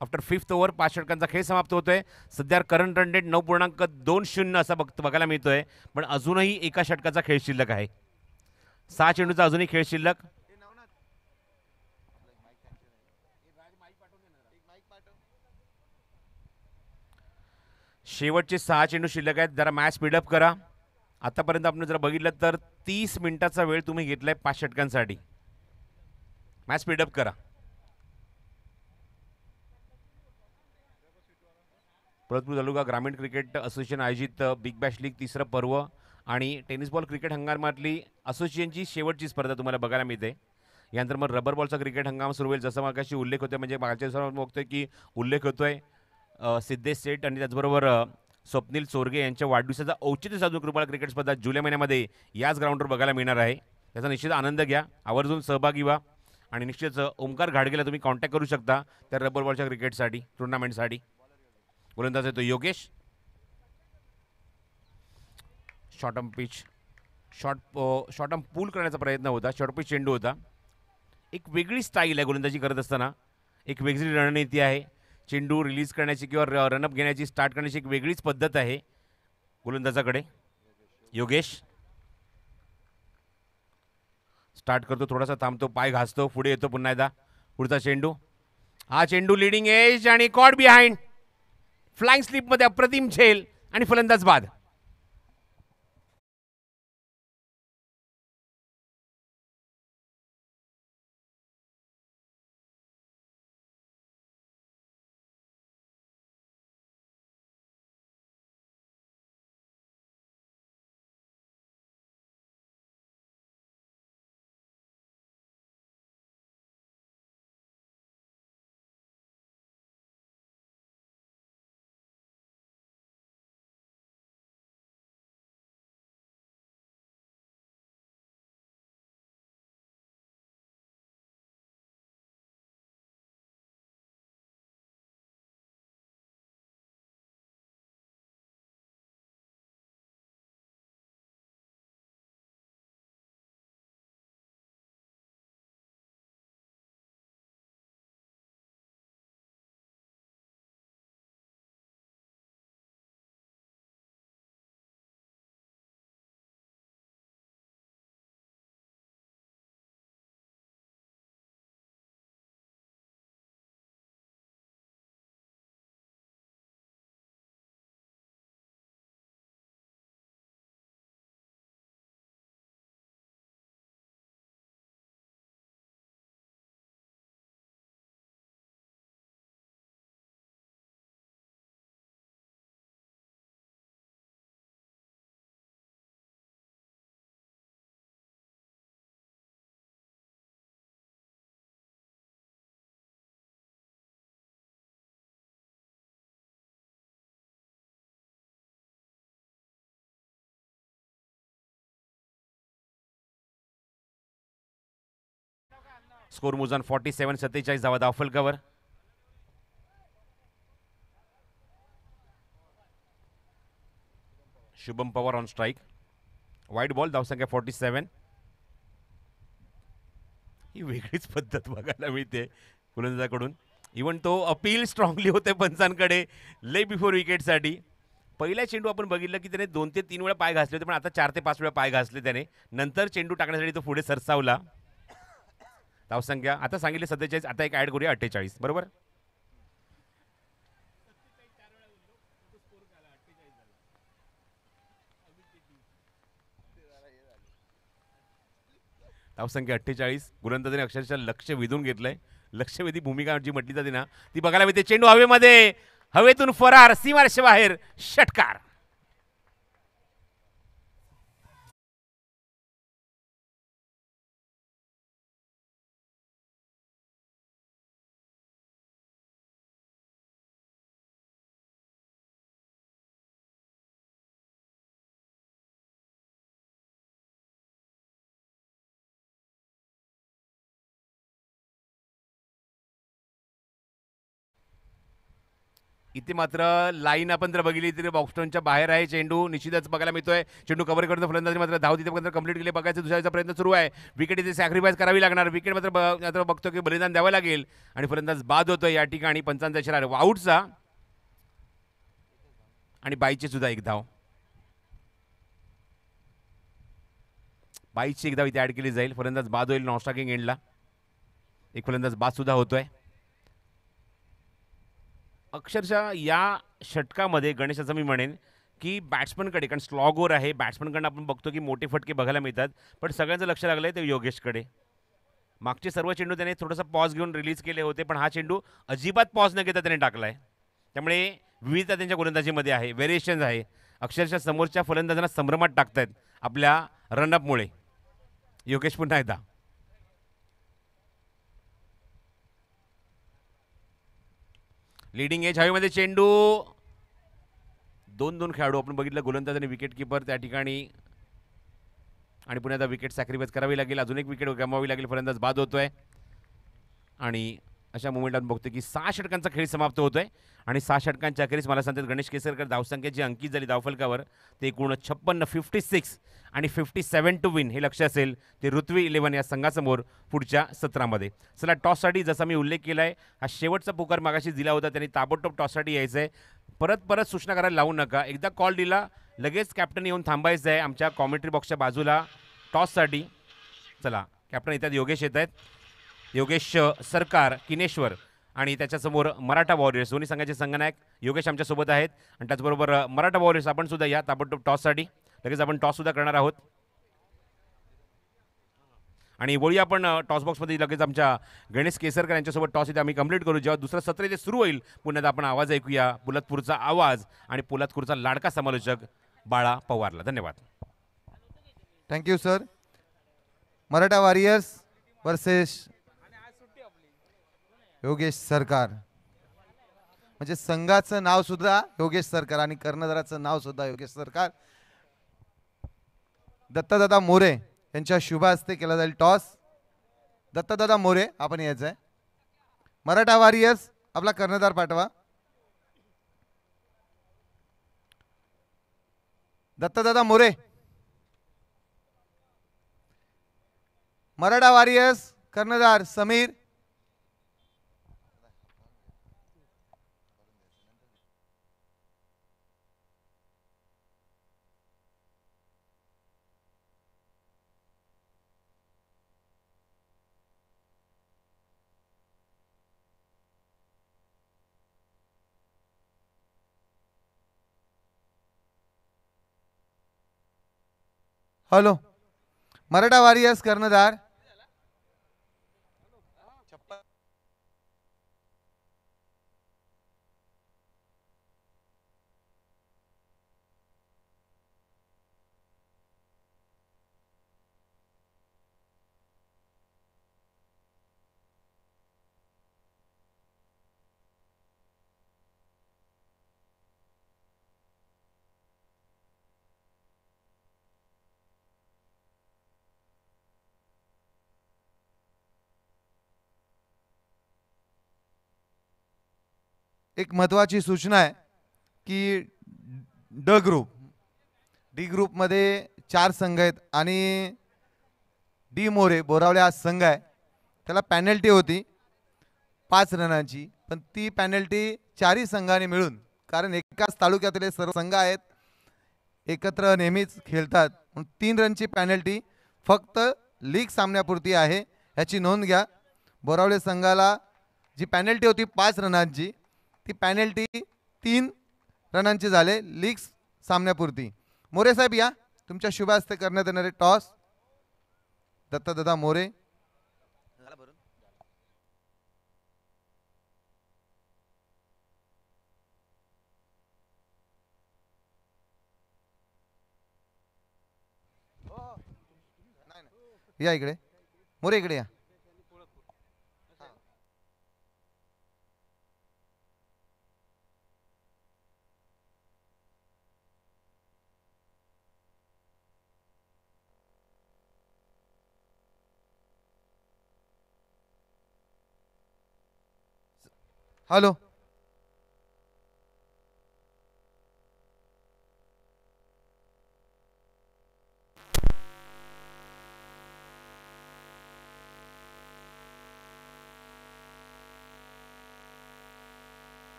after 5th over. 5 षटकांचा खेळ समाप्त होतोय. सध्या करंट रन रेट 9.20 असा बघायला मिळतोय, पण अजूनही एका षटकाचा खेळ शिल्लक आहे. 6 चेंडूचा अजूनही खेळ शिल्लक. शेवटचे 6 चेंडू शिल्लक आहेत. जरा मॅच स्पीडअप करा. आतापर्यंत आपण जर बघितलं तर 30 मिनिटाचा वेळ तुम्ही घेतलाय 5 षटकांसाठी. मॅच स्पीडअप करा. परतपूर तालुका ग्रामीण क्रिकेट असोसिएशन आयोजित बिग बॅश लीग 3रं पर्व आणि टेनिस बॉल क्रिकेट हंगामातली असोसिएशनची शेवटची स्पर्धा तुम्हाला बघायला मिळते. यानंतर मग रबर बॉलचा क्रिकेट हंगाम सुरू होईल. जसं मागाशी उल्लेख होतोय, म्हणजे मागच्या दिवसावर बघतोय की उल्लेख होतोय सिद्धेश सेठ आणि त्याचबरोबर स्वप्नील चोरगे यांच्या वाढदिवसाचा औचित्य साधून कृपाळ क्रिकेट स्पर्धा जुलै महिन्यामध्ये याच ग्राउंडवर बघायला मिळणार आहे. त्याचा निश्चित आनंद घ्या, आवर्जून सहभागी व्हा आणि निश्चितच ओमकार घाडगेला तुम्ही कॉन्टॅक्ट करू शकता त्या रबर बॉलच्या क्रिकेटसाठी, टुर्नामेंटसाठी. गोलंदाज येतो Yogesh. Short on pitch, short on pull करण्याचा प्रयत्न होता. शॉर्ट पिच चेंडू होता. एक वेगळी स्टाईल आहे गोलंदाजी करत असताना, एक वेगळी रणनीती आहे. चेंडू रिलीज करण्याची किंवा रनअप घेण्याची, स्टार्ट करण्याची एक वेगळीच पद्धत आहे गोलंदाजाकडे. योगेश स्टार्ट करतो, थोडासा थांबतो, पाय घासतो, पुढे येतो पुन्हा एकदा. पुढचा चेंडू. हा चेंडू लिडिंग एज आणि कॉट बिहाइंड. फ्लाइंग स्लिपमध्ये अप्रतिम झेल आणि फलंदाज बाद. स्कोर मोजान 47-47 धावा धावफलकावर. Shubham Pawar on strike. वाईट बॉल, धावसंख्या 47. ही वेगळीच पद्धत बघायला मिळते गोलंदाजाकडून. इव्हन तो अपील स्ट्रॉंगली होते पंचांकडे ले बिफोर विकेटसाठी. पहिल्या चेंडू आपण बघितलं की त्याने 2 ते 3 वेळा पाय घासले होते, पण आता 4 ते 5 वेळा पाय घासले त्याने. नंतर चेंडू टाकण्यासाठी तो पुढे सरसावला. धावसंख्या आता सांगितले 47, आता एक ॲड करूया 48, बरोबर. धावसंख्या 48. गोलंदाजाने अक्षरशः लक्ष वेधून घेतलंय. लक्षवेधी भूमिका जी म्हटली जाते ना ती बघायला मिळते. चेंडू हवेमध्ये, हवेतून फरार, सीमारेषे बाहेर, षटकार. इथे मात्र लाईन आपण जर बघितली तरी बॉक्सटोनच्या बाहेर आहे. चेंडू निश्चितच बघायला मिळतोय. चेंडू कव्हर करतो फलंदाजी, मात्र धाव तिथे मात्र कंप्लीट केले. बघायचं दुसऱ्याचा प्रयत्न सुरू आहे. विकेट इथे सॅक्रिफाईस करावी लागणार. विकेट मात्र बघतो की बलिदान द्यावं लागेल आणि फलंदाज बाद होतोय या ठिकाणी. पंचांचा इशारा आऊटचा आणि बाईची सुद्धा एक धाव. बाईची एक धाव इथे ऍड केली जाईल. फलंदाज बाद होईल नॉन स्ट्रायकिंग एंडला. एक फलंदाज बाद सुद्धा होतोय. अक्षरशः या षटकामध्ये गणेशाचं मी म्हणेन की बॅट्समनकडे, कारण स्लॉगवर आहे, बॅट्समनकडनं आपण बघतो की मोठे फटके बघायला मिळतात, पण सगळ्यांचं लक्ष लागलं आहे ते योगेशकडे. मागचे सर्व चेंडू त्याने थोडासा पॉज घेऊन रिलीज केले होते, पण हा चेंडू अजिबात पॉज न घेता त्याने टाकला आहे. त्यामुळे विविधता त्यांच्या गोलंदाजीमध्ये आहे, व्हेरिएशन्स आहे. अक्षरशः समोरच्या फलंदाजांना संभ्रमात टाकतायत आपल्या रनअपमुळे. योगेश पुन्हा एकदा लीडिंग एज हवेमध्ये. चेंडू 2-2 खेळाडू आपण बघितलं. गोलंदाज आणि विकेट किपर त्या ठिकाणी आणि पुन्हा आता विकेट सॅक्रिफाईस करावी लागेल. अजून एक विकेट गमावावी लागेल. फलंदाज बाद होतोय आणि अशा मोमेंटात बघतो की 6 षटकांचा खेळ समाप्त होतोय आणि 6 षटकांच्या अखेरीस मला सांगतात गणेश केसरकर धावसंख्या जी अंकित झाली धावफलकावर ते एकूण 56, 56 आणि 57 टू विन हे लक्ष असेल ते ऋत्वी 11 या संघासमोर पुढच्या सत्रामध्ये. चला टॉससाठी जसा मी उल्लेख केला आहे, हा शेवटचा पुकार मागाशी दिला होता, त्यांनी ताबडतोब टॉससाठी यायचं आहे. परत सूचना करायला लावू नका. एकदा कॉल दिला लगेच कॅप्टन येऊन थांबायचं आहे आमच्या कॉमेंट्री बॉक्सच्या बाजूला टॉससाठी. चला कॅप्टन येतात, योगेश येत आहेत. योगेश सरकार किनेश्वर आणि त्याच्यासमोर मराठा वॉरियर्स दोन्ही संघाचे संघनायक योगेश आमच्यासोबत आहेत आणि त्याचबरोबर मराठा वॉरियर्स आपण सुद्धा या ताबडतोब टॉससाठी. लगेच आपण टॉस सुद्धा करणार आहोत आणि वळी आपण टॉस बॉक्समध्ये लगेच आमच्या गणेश केसरकर यांच्यासोबत टॉस इथे आम्ही कंप्लीट करू. जेव्हा दुसरं सत्र इथे सुरू होईल पुन्हा आपण आवाज ऐकूया पोलादपूरचा आवाज आणि पोलादपूरचा लाडका समालोचक बाळा पवारला. धन्यवाद. Thank you sir. Maratha warriors versus Yogesh सरकार. म्हणजे संघाचं नाव सुद्धा योगेश सरकार आणि कर्णधाराचं नाव सुद्धा योगेश सरकार. दत्तादादा मोरे यांच्या शुभ हस्ते केला जाईल टॉस. दत्तादादा मोरे आपण यायचं आहे. मराठा वॉरियर्स आपला कर्णधार पाठवा. दत्तादादा मोरे. मराठा वॉरियर्स कर्णधार समीर. हॅलो मराठा वॉरियर्स कर्णधार एक महत्त्वाची सूचना आहे की ड ग्रुप डी ग्रुपमध्ये 4 संघ आहेत आणि डी मोरे बोरावले हा संघ आहे, त्याला पॅनल्टी होती 5 रनांची, पण ती पॅनल्टी 4ही संघाने मिळून, कारण एकाच तालुक्यातले सर्व संघ आहेत, एकत्र नेहमीच खेळतात, म्हणून 3 रनची पॅनल्टी फक्त लीग सामन्यापुरती आहे, याची नोंद घ्या. बोरावले संघाला जी पॅनल्टी होती 5 रनांची, ती पॅनल्टी 3 रनांची झाले लीग सामन्यापुरती. मोरे साहेब या, तुमच्या शुभ हस्ते करण्यात येणारे टॉस. दत्तदादा मोरे. या इकडे मोरे, इकडे या. हॅलो.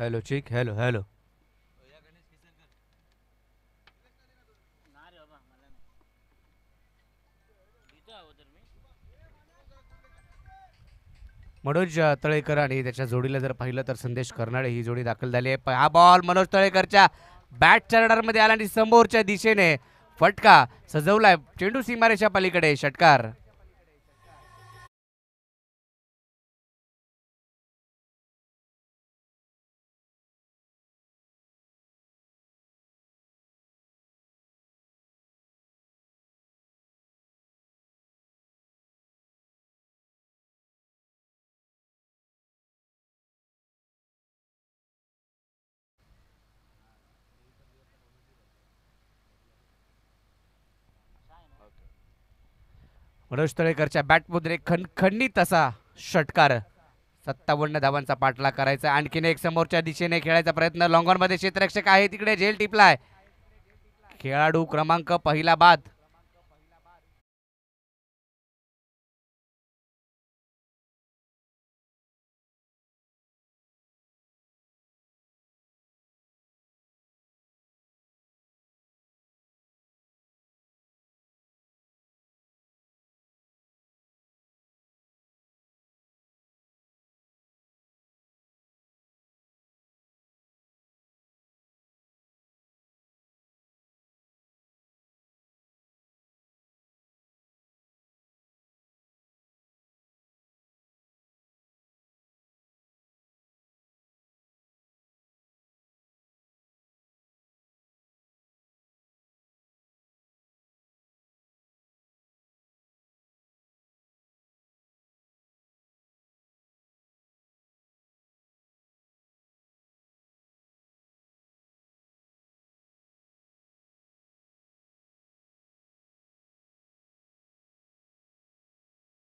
हॅलो चिक हॅलो हॅलो. मनोज तळेकर आणि त्याच्या जोडीला जर पाहिलं तर संदेश कर्नाळे ही जोडी दाखल झाली आहे. हा बॉल मनोज तळेकरच्या बॅटच्या रडारमध्ये आला आणि समोरच्या दिशेने फटका सजवलाय चेंडू सीमारेषा पलीकडे षटकार. मनोज तळेकरच्या बॅटमध्ये खणखणीत असा षटकार. 57 धावांचा पाठलाग करायचा. आणखीन एक समोरच्या दिशेने खेळायचा प्रयत्न. लॉंगॉन मध्ये क्षेत्ररक्षक आहे तिकडे झेल टिपलाय. खेळाडू क्रमांक पहिला बाद.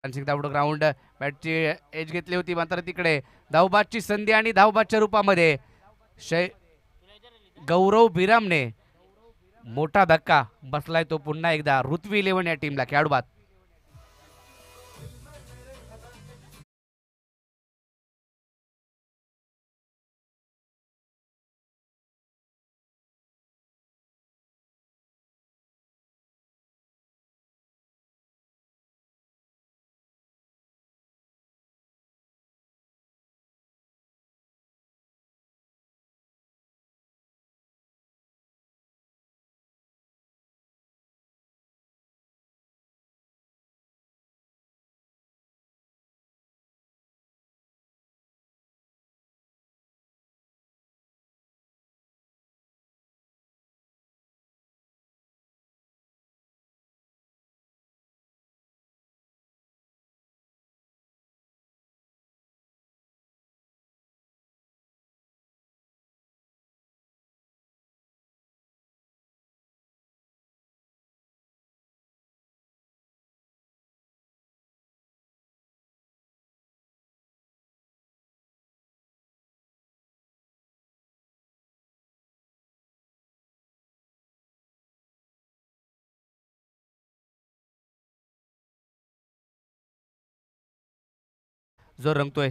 ग्राउंड बॅटची एज घेतली होती मात्र तिकडे धावबादची संधी आणि धावबादच्या रूपामध्ये गौरव बिरामने मोठा धक्का बसलाय. तो पुन्हा एकदा ऋत्वी 11 या टीमला खेळाडू बाद. जो रंगतोय.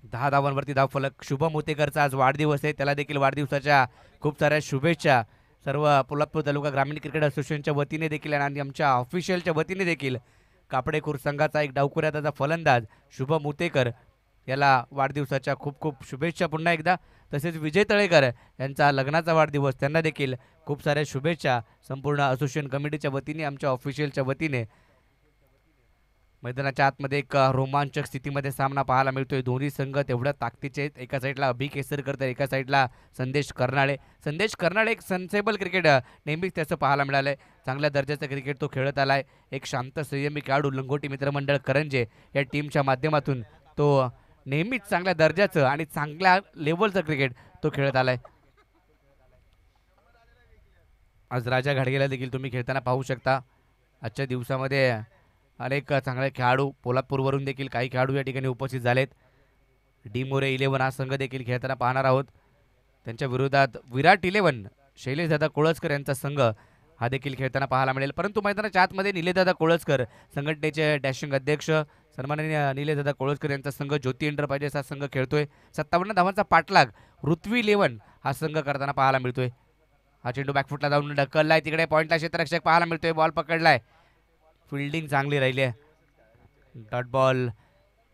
दहा धावांवरती धावफलक. शुभम मुतेकरचा आज वाढदिवस आहे. त्याला देखील वाढदिवसाच्या खूप साऱ्या शुभेच्छा. सर्व पोलादपूर तालुका ग्रामीण क्रिकेट असोसिएशनच्या वतीने देखील आणि आमच्या ऑफिशियलच्या वतीने देखील कापडेकूर संघाचा एक डावखुऱ्याचा फलंदाज शुभम मुतेकर याला वाढदिवसाच्या खूप खूप शुभेच्छा पुन्हा एकदा. तसेच विजय तळेकर यांचा लग्नाचा वाढदिवस, त्यांना देखील खूप साऱ्या शुभेच्छा संपूर्ण असोसिएशन कमिटीच्या वतीने आमच्या ऑफिशियलच्या वतीने. मैदानाच्या आतमध्ये एक रोमांचक स्थितीमध्ये सामना पाहायला मिळतोय. दोन्ही संघ तेवढ्या ताकदीचे आहेत. एका साईडला अभि केसरकर तर एका साईडला संदेश कर्नाळे. संदेश कर्नाळे एक सेन्सेबल क्रिकेट नेहमीच त्याचं पाहायला मिळालंय. चांगल्या दर्जाचं क्रिकेट तो खेळत आलाय. एक शांत संयमी खेळाडू लंगोटी मित्रमंडळ करंजे या टीमच्या माध्यमातून तो नेहमीच चांगल्या दर्जाचं आणि चांगल्या लेवलचं क्रिकेट तो खेळत आलाय. आज राजा घाडगेला देखील तुम्ही खेळताना पाहू शकता. आजच्या दिवसामध्ये अनेक चांगले खेळाडू पोलादपूरवरून देखील काही खेळाडू या ठिकाणी उपस्थित झालेत. डी मोरे 11 हा संघ देखील खेळताना पाहणार आहोत. त्यांच्या विरोधात विराट 11 शैलेशदादा कोळसकर यांचा संघ हा देखील खेळताना पाहायला मिळेल. परंतु मैदानाच्या आतमध्ये निलेदादा कोळसकर संघटनेचे डॅशिंग अध्यक्ष सन्माननीय निलेदादा कोळसकर यांचा संघ ज्योती एंटरप्राइजेस हा संघ खेळतोय. 57 धावांचा पाठलाग ऋत्वी 11 हा संघ करताना पाहायला मिळतोय. हा चेंडू बॅकफुटला जाऊन ढकललाय, तिकडे पॉईंटला क्षेत्ररक्षक पाहायला मिळतोय. बॉल पकडलाय, फिल्डिंग चांगली राहिली आहे. Dot ball.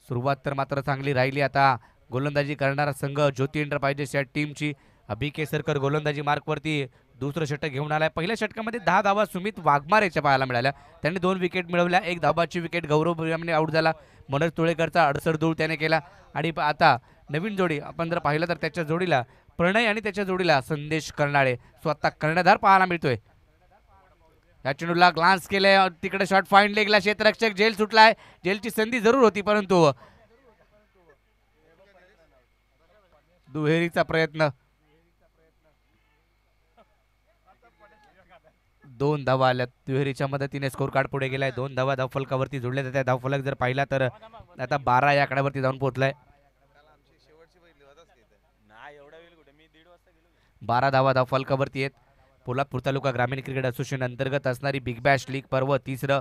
सुरुवात तर मात्र चांगली राहिली. आता गोलंदाजी करणारा संघ ज्योती एंटरप्राइजेस या टीमची अभि केसरकर गोलंदाजी मार्कवरती दुसरं षटक घेऊन आलाय. पहिल्या षटकामध्ये 10 धावा सुमित वाघमारेच्या पाहायला मिळाल्या. त्यांनी 2 विकेट मिळवल्या. 1 धाबाची विकेट गौरव भुयामने आऊट झाला. मनोज तुळेकरचा अडसर धूळ त्याने केला. आणि आता नवीन जोडी आपण जर पाहिलं तर त्याच्या जोडीला प्रणय आणि त्याच्या जोडीला संदेश कर्नाळे स्वतः कर्णधार पाहायला मिळतोय. या चेंडूला ग्लान्स केले, तिकडे शॉट फाईन लेगला क्षेत्ररक्षक जेल सुटलाय. जेलची संधी जरूर होती परंतु दुहेरीचा प्रयत्न. 2 धावा आल्या दुहेरीच्या मदतीने. स्कोर कार्ड पुढे गेलाय. 2 धावा धावफलकावरती जोडल्या जात्या. धावफलक जर पाहिला तर आता 12 या आकड्यावरती जाऊन पोहोचलाय. 12 धावा धावफलकावरती आहेत. पोलादपूर तालुका ग्रामीण क्रिकेट असोसिएशन अंतर्गत असणारी बिग बॅश लीग पर्व 3रं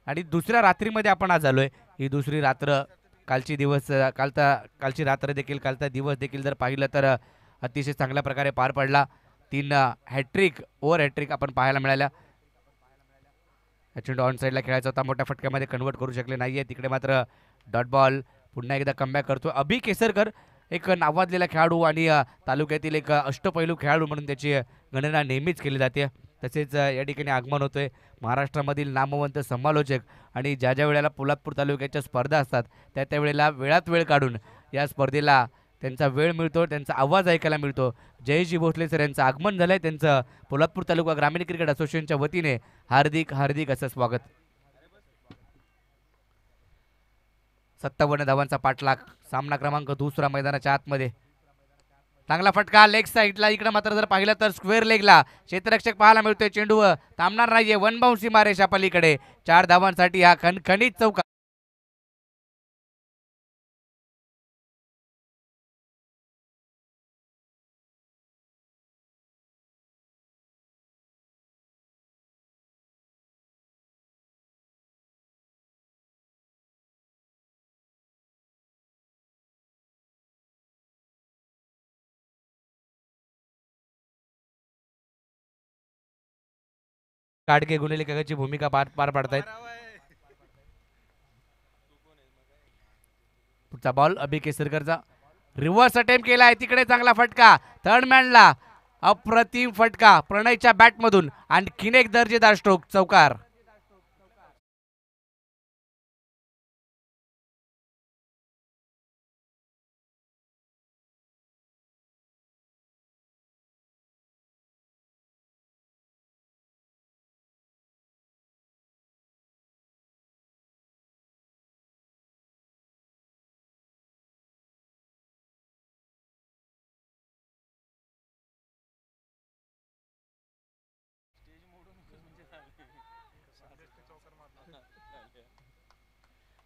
आणि दुसऱ्या रात्रीमध्ये आपण आज आलोय. ही दुसरी रात्र. कालची रात्र देखील कालचा दिवस देखील जर पाहिलं तर अतिशय चांगल्या प्रकारे पार पडला. 3 हॅट्रिक ओव्हर हॅट्रिक आपण पाहायला मिळाल्या. चेंडू ऑन साईडला खेळायचा होता, मोठ्या फटक्यामध्ये कन्वर्ट करू शकले नाहीये. तिकडे मात्र डॉट बॉल. पुन्हा एकदा कमबॅक करतो अभि केसरकर. एक नावाजलेला खेळाडू आणि तालुक्यातील एक अष्टपैलू खेळाडू म्हणून त्याची गणना नेहमीच केली जाते. तसेच या ठिकाणी आगमन होतोय महाराष्ट्रामधील नामवंत समालोचक आणि ज्या ज्या वेळेला पोलादपूर तालुक्याच्या स्पर्धा असतात त्या त्यावेळेला वेळात वेळ काढून या स्पर्धेला त्यांचा वेळ मिळतो, त्यांचा आवाज ऐकायला मिळतो. जयजी भोसले सर यांचं आगमन झालंय. त्यांचं पोलादपूर तालुका ग्रामीण क्रिकेट असोसिएशनच्या वतीने हार्दिक हार्दिक असं स्वागत. 57 धावांचा पाठलाग. सामना क्रमांक 2 मैदानाच्या आतमध्ये. चांगला फटका लेग साईडला. इकडे मात्र जर पाहिलं तर स्क्वेअर लेगला क्षेत्ररक्षक पाहायला मिळतोय. चेंडू थांबणार नाहीये. 1 बाउंस सीमारेषा पलीकडे. 4 धावांसाठी हा खणखणीत चौकार. काडके गुणलेखकाची भूमिका पार पाडतायत. पुढचा बॉल अभि केसरकरचा. रिव्हर्स अटेम्प्ट केलाय. तिकडे चांगला फटका थर्ड मॅनला. अप्रतिम फटका प्रणयच्या बॅटमधून. आणखीन एक दर्जेदार स्ट्रोक. चौकार.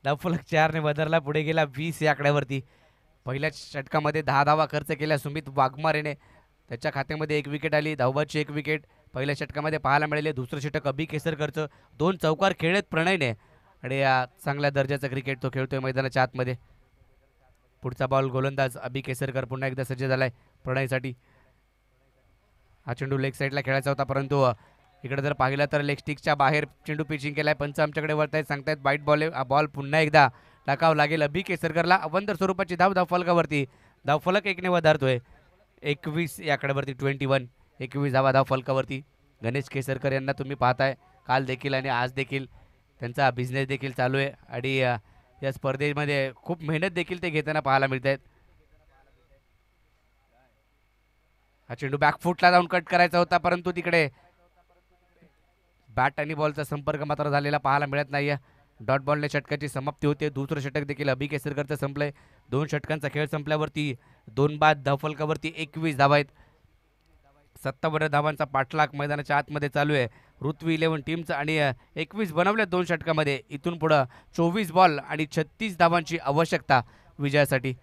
धावफलक 4 ने बदलला. पुढे गेला 20 या आकड्यावरती. पहिल्या षटकामध्ये 10 धावा खर्च केल्या सुमित वाघमारेने. त्याच्या खात्यामध्ये 1 विकेट आली. धावबाची 1 विकेट पहिल्या षटकामध्ये पाहायला मिळाले. दुसरं षटक अभि केसरकरचं. 2 चौकार खेळलेत प्रणयने आणि या चांगल्या दर्जाचं क्रिकेट तो खेळतोय मैदानाच्या आतमध्ये. पुढचा बॉल गोलंदाज अभि केसरकर पुन्हा एकदा सज्ज झालाय प्रणयसाठी. हा चेंडू लेग साईडला खेळायचा होता परंतु इकडे जर पाहिलं तर लेग स्टिकच्या बाहेर चेंडू पिचिंग केलाय. पंच आमच्याकडे वळतायत, सांगतायत बाईट बॉल. बॉल पुन्हा एकदा टाकावं लागेल अभि केसरकरला. अवंतर स्वरूपाची धावफलकावरती. धावफलक 1 ने वधारतोय. 21 या आकड्यावरती. 21 धावा धावफलकावरती. गणेश केसरकर यांना तुम्ही पाहताय काल देखील आणि आज देखील त्यांचा बिझनेस देखील चालू आहे आणि या स्पर्धेमध्ये खूप मेहनत देखील ते घेताना पाहायला मिळत आहेत. हा चेंडू बॅकफुटला जाऊन कट करायचा होता परंतु तिकडे बॅट आणि बॉलचा संपर्क मात्र झालेला पाहायला मिळत नाहीये. डॉट बॉलने षटकाची समाप्ती होते. दुसरं षटक देखील अभि केसरकरचं संपलंय. 2 षटकांचा खेळ संपल्यावरती 2 बाद धावफलकावरती 21 धावा आहेत. 57 धावांचा पाठलाग मैदानाच्या आतमध्ये चालू आहे ऋत्वी 11 टीमचा आणि 21 बनवल्या 2 षटकामध्ये. इथून पुढे 24 बॉल आणि 36 धावांची आवश्यकता विजयासाठी.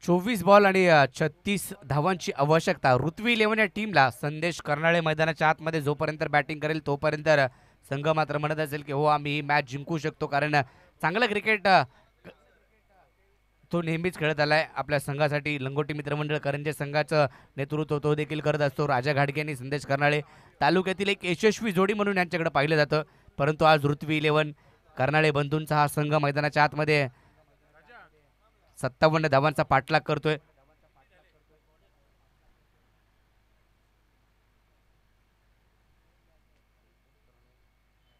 चोवीस बॉल आणि 36 धावांची आवश्यकता ऋत्वी 11 या टीमला. संदेश कर्नाळे मैदानाच्या आतमध्ये जोपर्यंत बॅटिंग करेल तोपर्यंत संघ मात्र म्हणत असेल की हो आम्ही ही मॅच जिंकू शकतो, कारण चांगलं क्रिकेट तो नेहमीच खेळत आलाय आपल्या संघासाठी. लंगोटी मित्रमंडळ करंजे संघाचं नेतृत्व तो देखील करत असतो. राजा घाडगे आणि संदेश कर्नाळे तालुक्यातील एक यशस्वी जोडी म्हणून यांच्याकडे पाहिलं जातं. परंतु आज ऋत्वी 11 कर्नाळे बंधूंचा हा संघ मैदानाच्या आतमध्ये 57 धावांचा पाठलाग करतोय.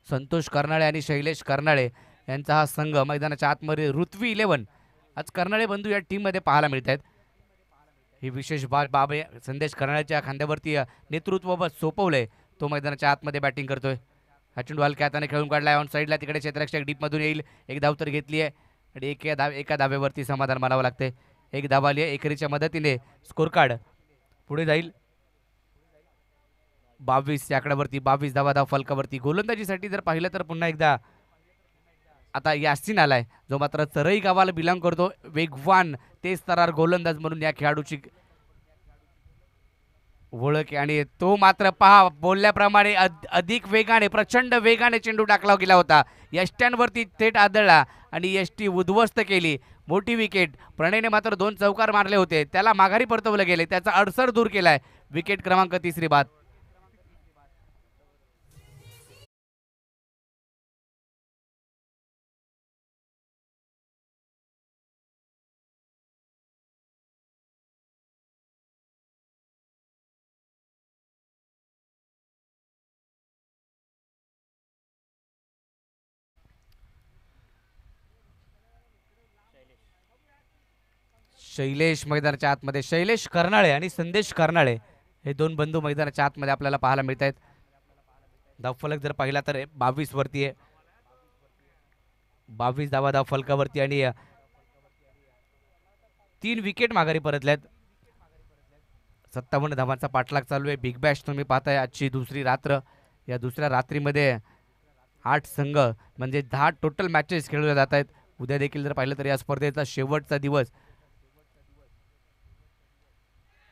संतोष कर्नाळे आणि शैलेश कर्नाळे यांचा हा संघ मैदानाच्या आतमध्ये ऋत्वी 11 आज कर्नाळे बंधू या टीम मध्ये पाहायला मिळत आहेत. ही विशेष बाब आहे. संदेश कर्नाळ्याच्या खांद्यावरती नेतृत्व सोपवलंय. तो मैदानाच्या आतमध्ये बॅटिंग करतोय. हा चेंडू हलक्या हाताने खेळून काढलाय ऑन साईडला. तिकडे क्षेत्ररक्षक डीप मधून येईल. एक धाव तर घेतली आहे आणि एका धावेवरती समाधान मानावं लागते. एक धाव आली आहे. एकेरीच्या मदतीने स्कोर कार्ड पुढे जाईल 22 या आकड्यावरती. 22 धाव फलकावरती. गोलंदाजीसाठी जर पाहिलं तर पुन्हा एकदा आता यासिन आलाय, जो मात्र चरई गावाला बिलॉंग करतो. वेगवान तेज तरार गोलंदाज म्हणून या खेळाडूची ओळख आहे आणि तो मात्र पहा बोलल्याप्रमाणे अधिक वेगाने प्रचंड वेगाने चेंडू टाकला गेला होता. यष्ट्यांवरती थेट आदळला आणि यष्टी उद्ध्वस्त केली. मोठी विकेट. प्रणयने मात्र 2 चौकार मारले होते, त्याला माघारी परतवलं गेले. त्याचा अडसर दूर केलाय. विकेट क्रमांक 3 बाद. शैलेश मैदानाच्या आतमध्ये. शैलेश कर्नाळे आणि संदेश कर्नाळे हे 2 बंधू मैदानाच्या आतमध्ये आपल्याला पाहायला मिळत आहेत. धावफलक जर पाहिला तर 22 वरती आहे. 22 धावा धावफलकावरती आणि 3 विकेट माघारी परतल्यात. 57 धावांचा पाठलाग चालू आहे. बिग बॅश तुम्ही पाहताय. आजची दुसरी रात्र. या दुसऱ्या रात्रीमध्ये 8 संघ म्हणजे 10 टोटल मॅचेस खेळवल्या जात आहेत. उद्या देखील जर पाहिलं तर या स्पर्धेचा शेवटचा दिवस.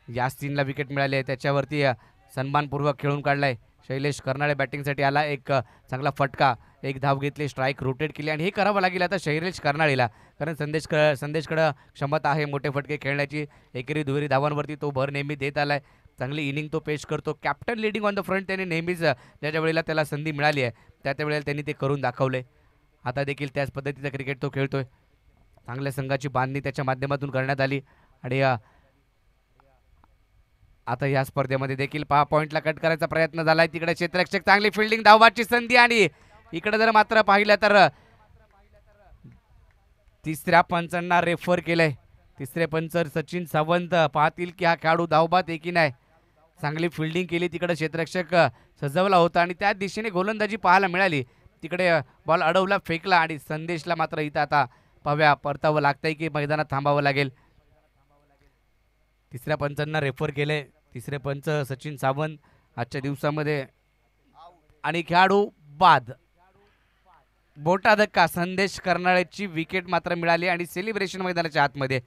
यासिनला विकेट मिळाली आहे, त्याच्यावरती सन्मानपूर्वक खेळून काढलाय. शैलेश कर्नाळे बॅटिंगसाठी आला. एक चांगला फटका. एक धाव घेतली. स्ट्राईक रोटेट केली आणि हे करावं लागेल आता शैलेश कर्नाळेला, कारण संदेशकडं क्षमता आहे मोठे फटके खेळण्याची. एकेरी दुहेरी धावांवरती तो भर नेहमी देत आलाय. चांगली इनिंग तो पेश करतो. Captain leading on the front त्याने नेहमीच ज्याच्या वेळेला त्याला संधी मिळाली आहे त्या वेळेला त्यांनी ते करून दाखवले. आता देखील त्याच पद्धतीचं क्रिकेट तो खेळतोय. चांगल्या संघाची बांधणी त्याच्या माध्यमातून करण्यात आली आणि आता या स्पर्धेमध्ये देखील पॉइंटला कट करायचा प्रयत्न झालाय. तिकडे क्षेत्ररक्षक चांगली फिल्डिंग. धावाची संधी आणि इकडे जर मात्र पाहिलं तर तिसऱ्या पंचांना रेफर केलंय. तिसरे पंच सचिन सावंत पाहतील की हा खेळाडू धावबाद आहे की नाही. चांगली फिल्डिंग केली. तिकडे क्षेत्ररक्षक सजवला होता आणि त्या दिशेने गोलंदाजी पाहायला मिळाली. तिकडे बॉल अडवला, फेकला आणि संदेशला मात्र इथं आता पाव्या परतावं लागतंय की मैदानात थांबावं लागेल. तिसऱ्या पंचांना रेफर केले. तिसरे पंच सचिन सावंत आजच्या दिवसामध्ये आणि खेळाडू बाद. बोटा धक्का. संदेश कर्नाळेची विकेट मात्र मिळाली आणि सेलिब्रेशन मैदानाच्या आतमध्ये.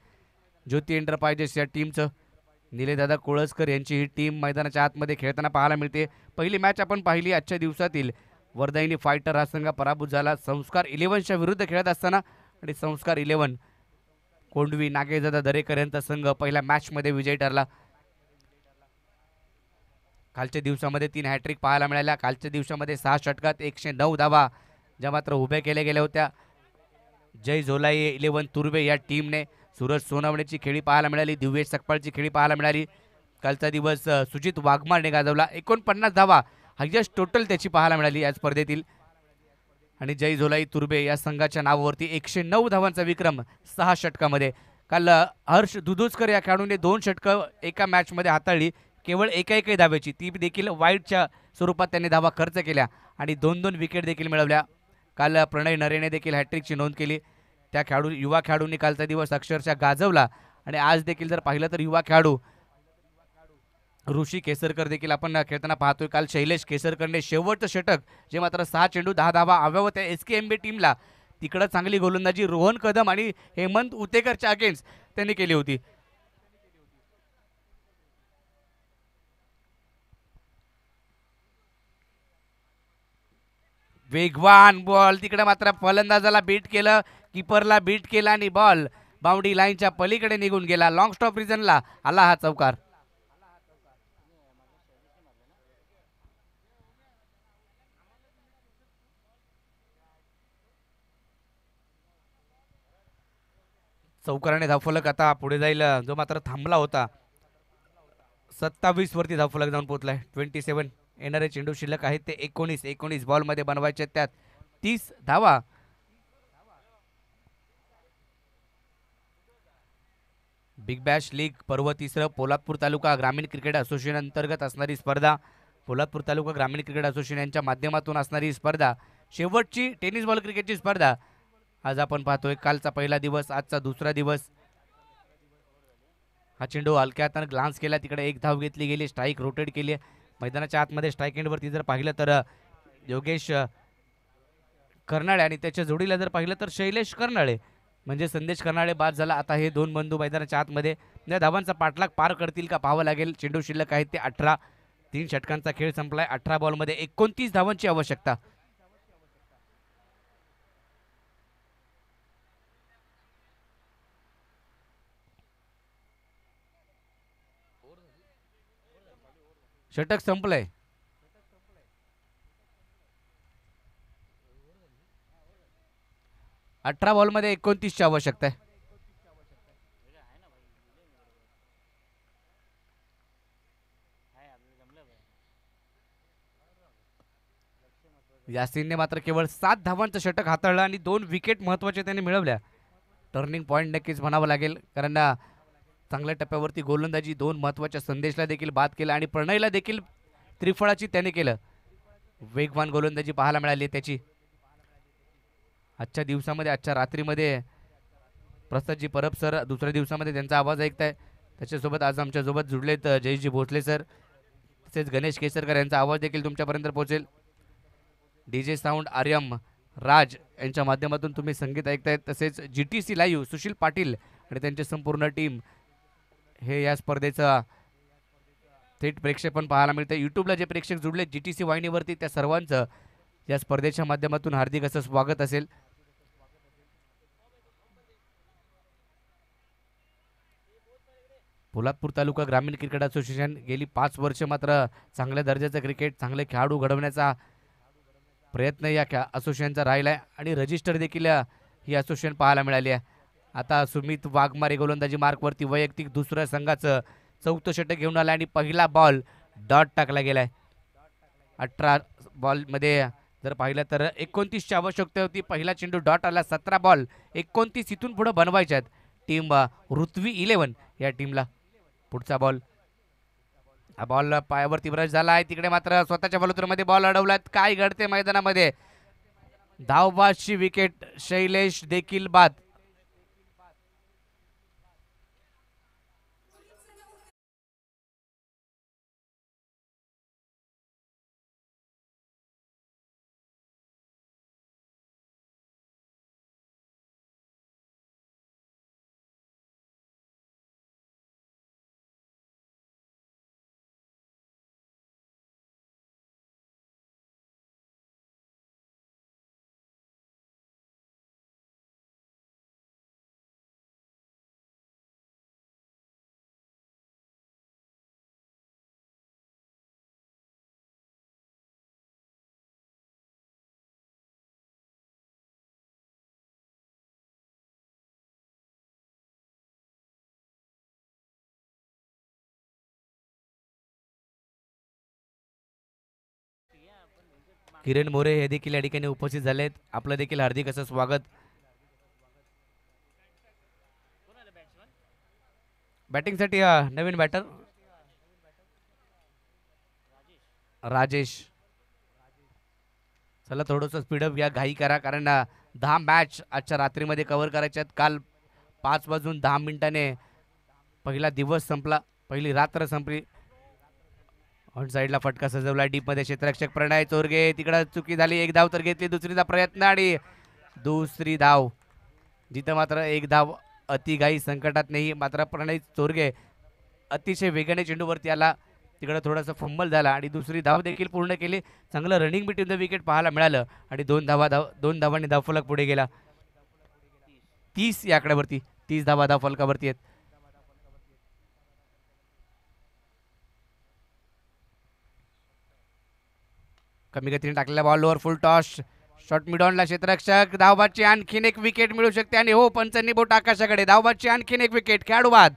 ज्योती एंटरप्राइजेस या टीमचं निलेदादा कोळसकर यांची ही टीम मैदानाच्या आतमध्ये खेळताना पाहायला मिळते. पहिली मॅच आपण पाहिली आजच्या दिवसातील. वर्धाईनी फायटर हा संघ पराभूत झाला संस्कार 11च्या विरुद्ध खेळत असताना आणि संस्कार 11 कोंडवी नागेशदादा दरेकर यांचा संघ पहिल्या मॅचमध्ये विजयी ठरला. कालच्या दिवसामध्ये 3 हॅट्रिक पाहायला मिळाल्या. कालच्या दिवसामध्ये 6 षटकात 109 धावा ज्या मात्र उभ्या केल्या गेल्या होत्या. जय झोलाई 11 तुर्बे या टीमने. सूरज सोनावणेची खेळी पाहायला मिळाली. दिव्येश सकपाळची खेळी पाहायला मिळाली. कालचा दिवस सुजित वाघमारने गाजवला. 49 धावा हायस्ट टोटल त्याची पाहायला मिळाली या स्पर्धेतील. आणि जय झोलाई तुर्बे या संघाच्या नावावरती 109 धावांचा विक्रम 6 षटकामध्ये. काल हर्ष दुधुचकर या खेळाडूने 2 षटकं एका मॅचमध्ये हाताळली. केवळ एका धावेची, ती देखील वाईटच्या स्वरूपात त्यांनी धावा खर्च केल्या आणि 2-2 विकेट देखील मिळवल्या. काल प्रणय नरेने देखील हॅट्रिकची नोंद केली. त्या युवा खेळाडूंनी कालचा दिवस अक्षरशः गाजवला आणि आज देखील जर पाहिलं तर युवा खेळाडू ऋषी केसरकर देखील आपण खेळताना पाहतोय. काल शैलेश केसरकरने शेवटचं षटक जे मात्र 6 चेंडू 10 धावा हव्या होत्या SKMB टीमला, तिकडं चांगली गोलंदाजी रोहन कदम आणि हेमंत उतेकरच्या अगेन्स्ट त्यांनी केली होती. वेगवान बॉल तिकडे मात्र फलंदाजाला बीट केलं, किपरला बीट केला आणि बॉल बाउंड्री लाईनच्या पलीकडे निघून गेला. लॉंग स्टॉप रिझनला आला हा चौकार. चौकाराने धावफलक आता पुढे जाईल, जो मात्र थांबला होता. 27 वरती धावफलक जाऊन पोहोचलाय. 27 येणारे चेंडू शिल्लक आहेत ते 19 बॉलमध्ये बनवायचे, त्यात 30 धावा. बिग बॅश लीग पर्व तिसरं पोलादपूर तालुका ग्रामीण क्रिकेट असोसिएशन अंतर्गत असणारी स्पर्धा, पोलादपूर तालुका ग्रामीण क्रिकेट असोसिएशन यांच्या माध्यमातून असणारी स्पर्धा, शेवटची टेनिस बॉल क्रिकेटची स्पर्धा आज आपण पाहतोय. कालचा पहिला दिवस, आजचा दुसरा दिवस. हा चेंडू हलक्या हाताने ग्लान्स केला, तिकडे एक धाव घेतली गेली, स्ट्राईक रोटेट केली. मैदानाच्या आतमध्ये स्ट्राईक एंडवरती जर पाहिलं तर योगेश कर्नाळे आणि त्याच्या जोडीला जर पाहिलं तर शैलेश कर्नाळे, म्हणजे संदेश कर्नाळे बाद झाला. आता हे दोन बंधू मैदानाच्या आतमध्ये या धावांचा पाठलाग पार करतील का पाहावं लागेल. चेंडू शिल्लक आहेत ते 18. 3 षटकांचा खेळ संपलाय. 18 बॉलमध्ये 29 धावांची आवश्यकता. षटक संपलंय. अठरा बॉलमध्ये 29ची आवश्यकता आहे. यासीनने मात्र केवळ 7 धावांचं षटक हाताळलं आणि 2 विकेट महत्वाच्या त्याने मिळवल्या. टर्निंग पॉईंट नक्कीच म्हणावं लागेल, कारण चांगल्या टप्प्यावरती गोलंदाजी, 2 महत्वाच्या संदेशला देखील बाद केला आणि प्रणयला देखील त्रिफळाची त्याने केलं. वेगवान गोलंदाजी पाहायला मिळाली त्याची. आजच्या दिवसामध्ये, आजच्या रात्रीमध्ये प्रसादजी परब सर दुसऱ्या दिवसामध्ये त्यांचा आवाज ऐकताय. त्याच्यासोबत आज आमच्यासोबत जुडलेत जयजी भोसले सर, तसेच गणेश केसरकर यांचा आवाज देखील तुमच्यापर्यंत पोहोचेल. DJ साऊंड आर्यम राज यांच्या माध्यमातून तुम्ही संगीत ऐकतायत. तसेच GTC लाईव्ह सुशील पाटील आणि त्यांची संपूर्ण टीम हे या स्पर्धेचं थेट प्रेक्षेपण पाहायला मिळतं. यूट्यूबला जे प्रेक्षक जुडले GTC वाहिनीवरती, त्या सर्वांचं या स्पर्धेच्या माध्यमातून हार्दिक असं स्वागत असेल. पोलादपूर तालुका ग्रामीण क्रिकेट असोसिएशन गेली 5 वर्ष मात्र चांगल्या दर्जाचं क्रिकेट, चांगले खेळाडू घडवण्याचा प्रयत्न या असोसिएशनचा राहिला आहे आणि रजिस्टर देखील ही असोसिएशन पाहायला मिळाली आहे. आता सुमित वाघमारे गोलंदाजी मार्कवरती वैयक्तिक दुसऱ्या संघाचं 4थं षटक घेऊन आलं आणि पहिला बॉल डॉट टाकला गेलाय. 18 बॉलमध्ये जर पाहिलं तर 29ची आवश्यकता होती. पहिला चेंडू डॉट आला. 17 बॉल 29 इथून पुढे बनवायचे आहेत टीम ऋत्वी 11 या टीमला. पुढचा बॉल, हा बॉल पायावरती ब्रश झाला आहे. तिकडे मात्र स्वतःच्या बॉलमध्ये बॉल अडवलाय. काय घडते मैदानामध्ये? धावबादची विकेट, शैलेश देखील बाद. किरण मोरे हे देखील या ठिकाणी उपस्थित झालेत. आपलं देखील हार्दिक असं स्वागत. बॅटिंगसाठी नवीन बॅटर राजेश. चला थोडंसं स्पीडअप घ्या, घाई करा, कारण 10 मॅच आजच्या रात्रीमध्ये कव्हर करायच्या आहेत. काल 5 वाजून 10 मिनिटाने पहिला दिवस संपला, पहिली रात्र संपली. ऑन साईडला फटका सजवला डीप मध्ये क्षेत्ररक्षक प्रणय चोरगे, तिकडं चुकी झाली, एक धाव तर घेतली, दुसरीचा प्रयत्न आणि दुसरी धाव. जिथं मात्र एक धाव अतिघाई संकटात नाही, मात्र प्रणय चोरगे अतिशय वेगाने चेंडूवरती आला, तिकडं थोडंसं फंबल झाला आणि दुसरी धाव देखील पूर्ण केली. चांगलं रनिंग बिटवीन द विकेट पाहायला मिळालं आणि दोन धावांनी धावफलक पुढे गेला. 30 या आकड्यावरती 30 धावा धावफलकावरती आहेत. कमी गतीने टाकलेला बॉलवर फुल टॉस, शॉट मिडॉनला क्षेत्ररक्षक, धावबादची आणखीन एक विकेट मिळू शकते आणि हो पंचांनी बोट आकाशाकडे, धावबादची आणखीन एक विकेट, खेळाडू बाद.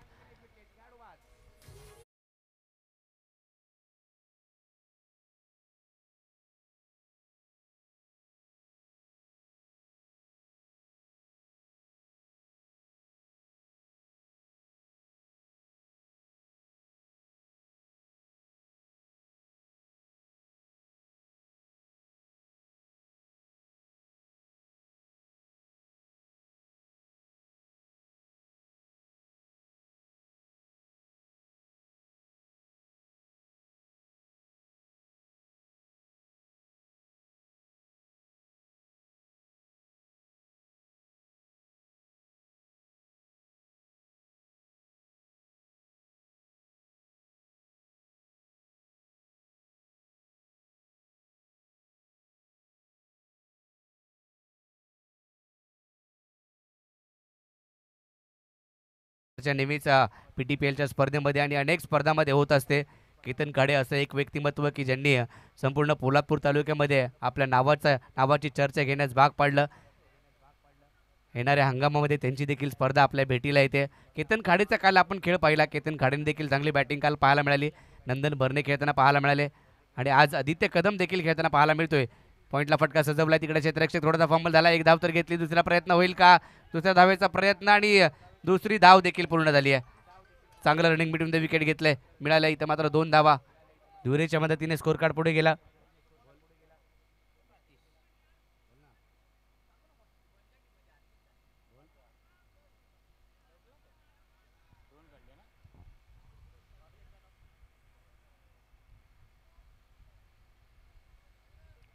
नेहमीच PTPLच्या स्पर्धेमध्ये आणि अनेक स्पर्धामध्ये होत असते. केतन काळे असं एक व्यक्तिमत्व की ज्यांनी संपूर्ण पोलादपूर तालुक्यामध्ये आपल्या नावाची चर्चा घेण्यास भाग पाडलं. येणाऱ्या हंगामामध्ये त्यांची देखील स्पर्धा आपल्या भेटीला येते. केतन खाडेचा काल आपण खेळ पाहिला, केतन खाडेने देखील चांगली बॅटिंग काल पाहायला मिळाली, नंदन भरणे खेळताना पाहायला मिळाले आणि आज आदित्य कदम देखील खेळताना पाहायला मिळतोय. पॉईंटला फटका सजवला, तिकडे क्षेत्ररक्षक थोडासा फंबल झाला, एक धाव तर घेतली, दुसरा प्रयत्न होईल का, दुसऱ्या धावेचा प्रयत्न आणि दुसरी धाव देखील पूर्ण झाली आहे. चांगलं रनिंग बिटवीन द विकेट घेतलंय, मिळालं इथं मात्र 2 धावा. धुरेच्या मदतीने स्कोर कार्ड पुढे गेला.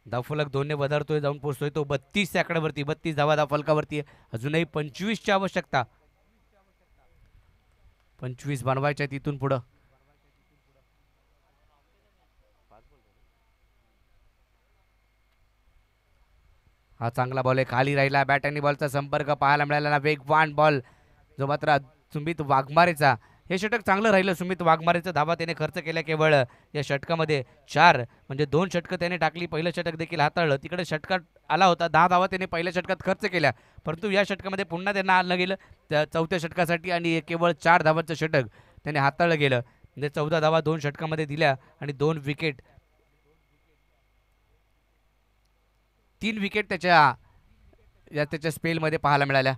धावफलक 2ने वधारतोय, जाऊन पोहोचतोय तो 32 आकड्यावरती, 32 धावा धावफलकावरती आहे. अजूनही 25ची आवश्यकता, 25 बनवायच्या तिथून पुढं. हा चांगला बॉल आहे, खाली राहिला, बॅट आणि बॉलचा संपर्क पाहायला मिळाला ना, वेगवान बॉल जो मात्र सुमित वाघमारेचा. हे षटक चांगलं राहिलं सुमित वाघमारेचं, धावा त्याने खर्च केल्या केवळ या षटकामध्ये 4, म्हणजे 2 षटकं त्याने टाकली, पहिलं षटक देखील हाताळलं. तिकडे षटकात आला होता, 10 धावा त्याने पहिल्या षटकात खर्च केल्या, परंतु या षटकामध्ये पुन्हा त्यांना आणलं गेलं त्या चौथ्या षटकासाठी आणि केवळ 4 धावांचं षटक त्याने हाताळलं गेलं. म्हणजे 14 धावा 2 षटकामध्ये दिल्या आणि 2 विकेट, 3 विकेट त्याच्या स्पेलमध्ये पाहायला मिळाल्या.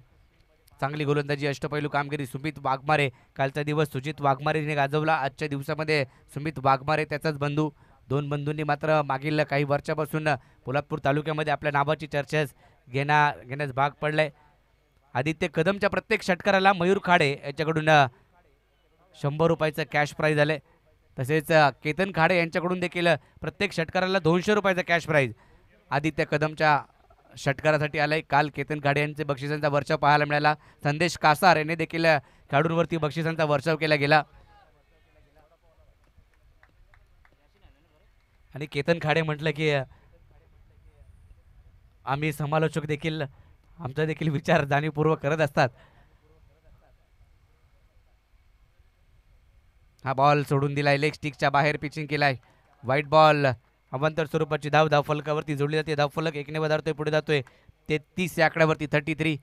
चांगली गोलंदाजी, अष्टपैलू कामगिरी सुमित वाघमारे. कालचा दिवस सुजित वाघमारेने गाजवला, आजच्या दिवसामध्ये सुमित वाघमारे त्याचाच बंधू. 2 बंधूंनी मात्र मागील काही वर्षापासून पोलादपूर तालुक्यामध्ये आपल्या नावाची चर्चा घेण्यास भाग पडलाय. आदित्य कदमच्या प्रत्येक षटकाराला मयूर खाडे यांच्याकडून 100 रुपयाचं कॅश प्राईज आले. तसेच केतन खाडे यांच्याकडून देखील प्रत्येक षटकाराला 200 रुपयाचं कॅश प्राईज आदित्य कदमच्या षटकारासाठी आलाय. काल केतन खाडे यांचे बक्षिसांचा वर्षाव पाहायला मिळाला. संदेश कासार यांनी देखील खेळाडूंवरती बक्षिसांचा वर्षाव केला गेला आणि केतन खाडे म्हटलं की आम्ही समालोचक देखील आमचा देखील विचार जाणीवपूर्वक करत असतात. हा बॉल सोडून दिलाय, लेग स्टिकच्या बाहेर पिचिंग केलाय, व्हाईट बॉल. अवांतर स्वरूपाची धाव फलकावरती जोडली जाते, धावफलक 1ने वधारतोय, पुढे जातोय 33 या आकड्यावरती, 33.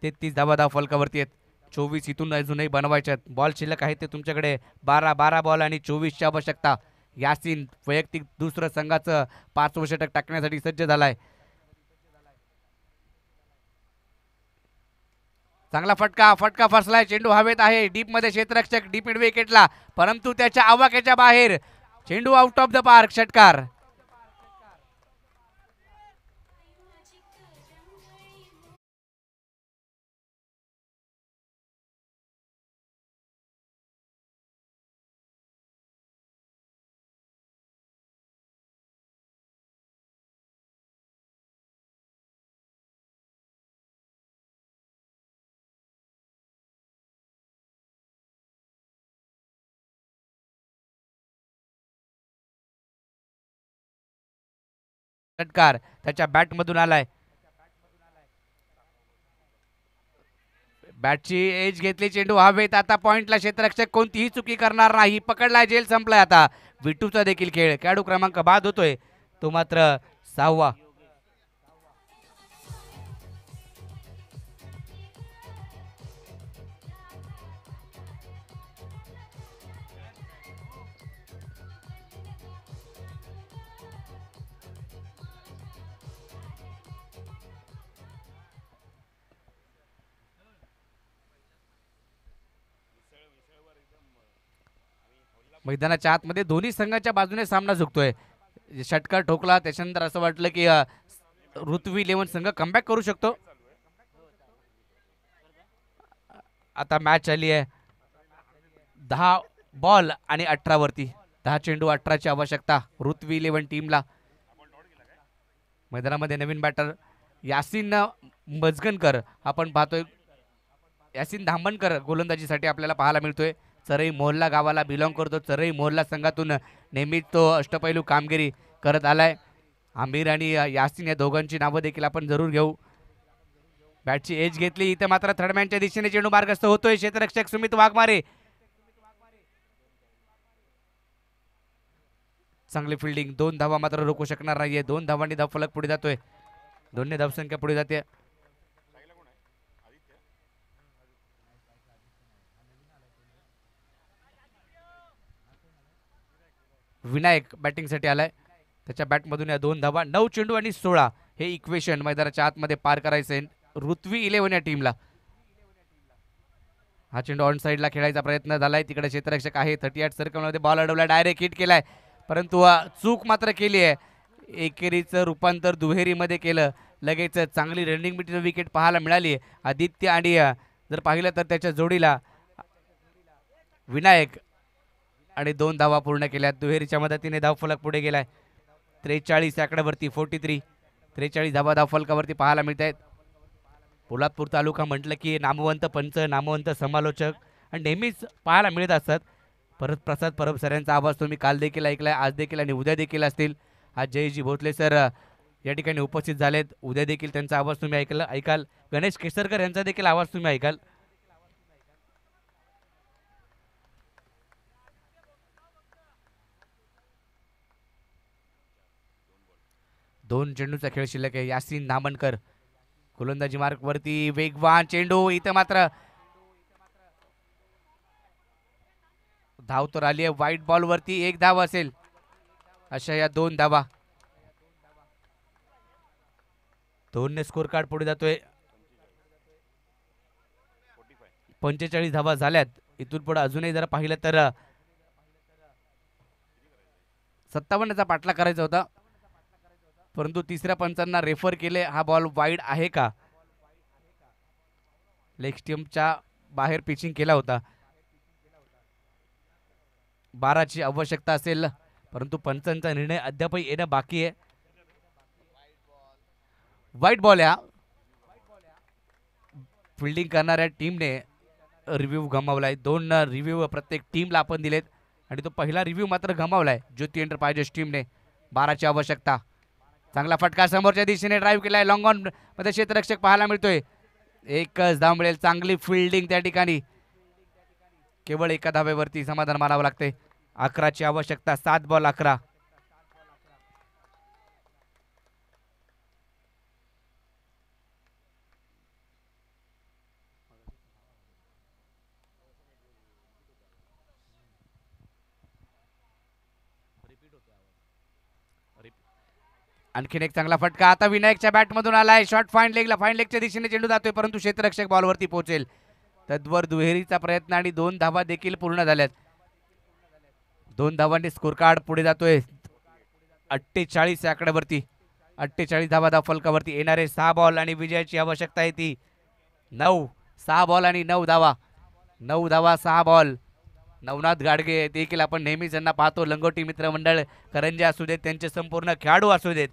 33 धावा फलकावरती आहेत. 24 इथून अजूनही बनवायच्यात. बॉल शिल्लक आहेत ते तुमच्याकडे 12 बॉल आणि 24ची आवश्यकता. यासीन वैयक्तिक दुसरं संघाचं 5वं षटक टाकण्यासाठी सज्ज झालाय. चांगला फटका फसलाय, चेंडू हवेत आहे, डीप मध्ये क्षेत्ररक्षक डीप मिड विकेटला, परंतु त्याच्या आवाक्याच्या बाहेर, चेंडू आउट ऑफ द पार्क, षटकार. षटकार त्याच्या बॅटमधून आलाय. बॅटची एज घेतली, चेंडू हवेत. आता पॉइंटला क्षेत्ररक्षक कोणतीही चुकी करणार नाही. पकडलाय, जेल संपलाय. आता विटूचा देखील खेळ. खेळाडू क्रमांक बाद होतोय, तो मात्र 6वा. मैदानाच्या आतमध्ये दोन्ही संघाच्या बाजूने सामना झुकतोय. षटकार ठोकला, त्याच्यानंतर असं वाटलं की ऋतवी 11 संघ कमबॅक करू शकतो. आता मॅच आली आहे 10 बॉल आणि 18 वरती. 10 चेंडू 18ची आवश्यकता ऋतवी 11 टीमला. मैदानामध्ये नवीन बॅटर यासिन मजगनकर आपण पाहतोय. यासिन धामणकर गोलंदाजीसाठी आपल्याला पाहायला मिळतोय. चरई मोहल्ला गावाला बिलॉंग करतो. चरई मोहल्ला संघातून नेहमीच तो अष्टपैलू कामगिरी करत आलाय. आमिर आणि यासिन या दोघांची नावं देखील आपण जरूर घेऊ. बॅटची एज घेतली. इथे मात्र थर्डमॅनच्या दिशेने चेंडू मार्गस्थ होतोय. क्षेत्ररक्षक सुमित वाघमारे. चांगली फिल्डिंग. 2 धावा मात्र रोखू शकणार नाहीये. 2 धावांनी धावफलक पुढे जातोय. 2 धावसंख्या पुढे जाते. विनायक बॅटिंगसाठी आलाय. त्याच्या बॅटमधून या 2 धावा. 9 चेंडू आणि 16 हे इक्वेशन मैदानाच्या आतमध्ये पार करायचे ऋतवी 11 या टीमला. हा चेंडू ऑन साईडला खेळायचा प्रयत्न झालाय. तिकडे क्षेत्ररक्षक आहे. 38 सर्कलमध्ये बॉल अडवला. डायरेक्ट हिट केलाय, परंतु चूक मात्र केली आहे. एकेरीचं रूपांतर दुहेरीमध्ये केलं. लगेच चांगली रनिंग बिटवीन विकेट पाहायला मिळाली. आदित्य आणि जर पाहिलं तर त्याच्या जोडीला विनायक आणि 2 धावा पूर्ण केल्या. दुहेरीच्या मदतीने धावफलक पुढे गेलाय. 43 आकड्यावरती 43. 43 धावा धावफलकावरती पाहायला मिळत आहेत. पोलादपूर तालुका म्हटलं की नामवंत पंच, नामवंत समालोचक आणि नेहमीच पाहायला मिळत असतात. परत प्रसाद परब सर यांचा आवाज तुम्ही काल देखील ऐकलाय, आज देखील आणि उद्या देखील असतील. आज जयजी भोसले सर या ठिकाणी उपस्थित झालेत. उद्या देखील त्यांचा आवाज तुम्ही ऐकाल. गणेश केसरकर यांचा देखील आवाज तुम्ही ऐकाल. दोन चेंडूचा खेळ शिल्लक आहे. यासिन धामणकर गोलंदाजी मार्क वरती वेगवान चेंडू. इथं मात्र धाव तर आली आहे. व्हाईट बॉल वरती 1 धाव असेल अशा या 2 धावा. 2 स्कोर कार्ड पुढे जातोय. 45 धावा झाल्यात. इथून पुढे अजूनही जर पाहिलं तर 57चा पाठला करायचा होता, परंतु तिसऱ्या पंचांना रेफर केले. हा बॉल वाईड आहे का? लेग स्टंपच्या बाहेर पिचिंग केला होता. 12ची आवश्यकता असेल, परंतु पंचांचा निर्णय अद्यापही येणं बाकी आहे. वाईट बॉल या फिल्डिंग करणाऱ्या टीमने रिव्ह्यू गमावलाय. 2 रिव्ह्यू प्रत्येक टीमला आपण दिलेत आणि तो पहिला रिव्ह्यू मात्र गमावलाय ज्योती एंटरप्राइजेस टीमने. 12ची आवश्यकता. चांगला फटका समोरच्या दिशेने ड्राईव्ह केलाय. लॉंग ऑन मध्ये क्षेत्ररक्षक पाहायला मिळतोय. एकच धाव मिळेल. चांगली फिल्डिंग त्या ठिकाणी. केवळ 1 धावेवरती समाधान मानावं लागते. 11ची आवश्यकता. 7 बॉल 11. आणखीन एक चांगला फटका. आता विनायकच्या बॅटमधून आलाय. शॉर्ट फाईन लेगला. फाईन लेगच्या दिशेने चेंडू जातोय, परंतु क्षेत्ररक्षक बॉलवरती पोहोचेल. तद्वर दुहेरीचा प्रयत्न आणि 2 धावा देखील पूर्ण झाल्यात. 2 धावांनी स्कोर कार्ड पुढे जातोय 48 आकड्यावरती. 48 धावा धावफलकावरती. येणारे 6 बॉल आणि विजयाची आवश्यकता आहे ती 9. 6 बॉल आणि 9 धावा. 9 धावा 6 बॉल. नवनाथ गाडगे देखील आपण नेहमीच यांना पाहतो. लंगोटी मित्रमंडळ करंजे असू देत, त्यांचे संपूर्ण खेळाडू असू देत,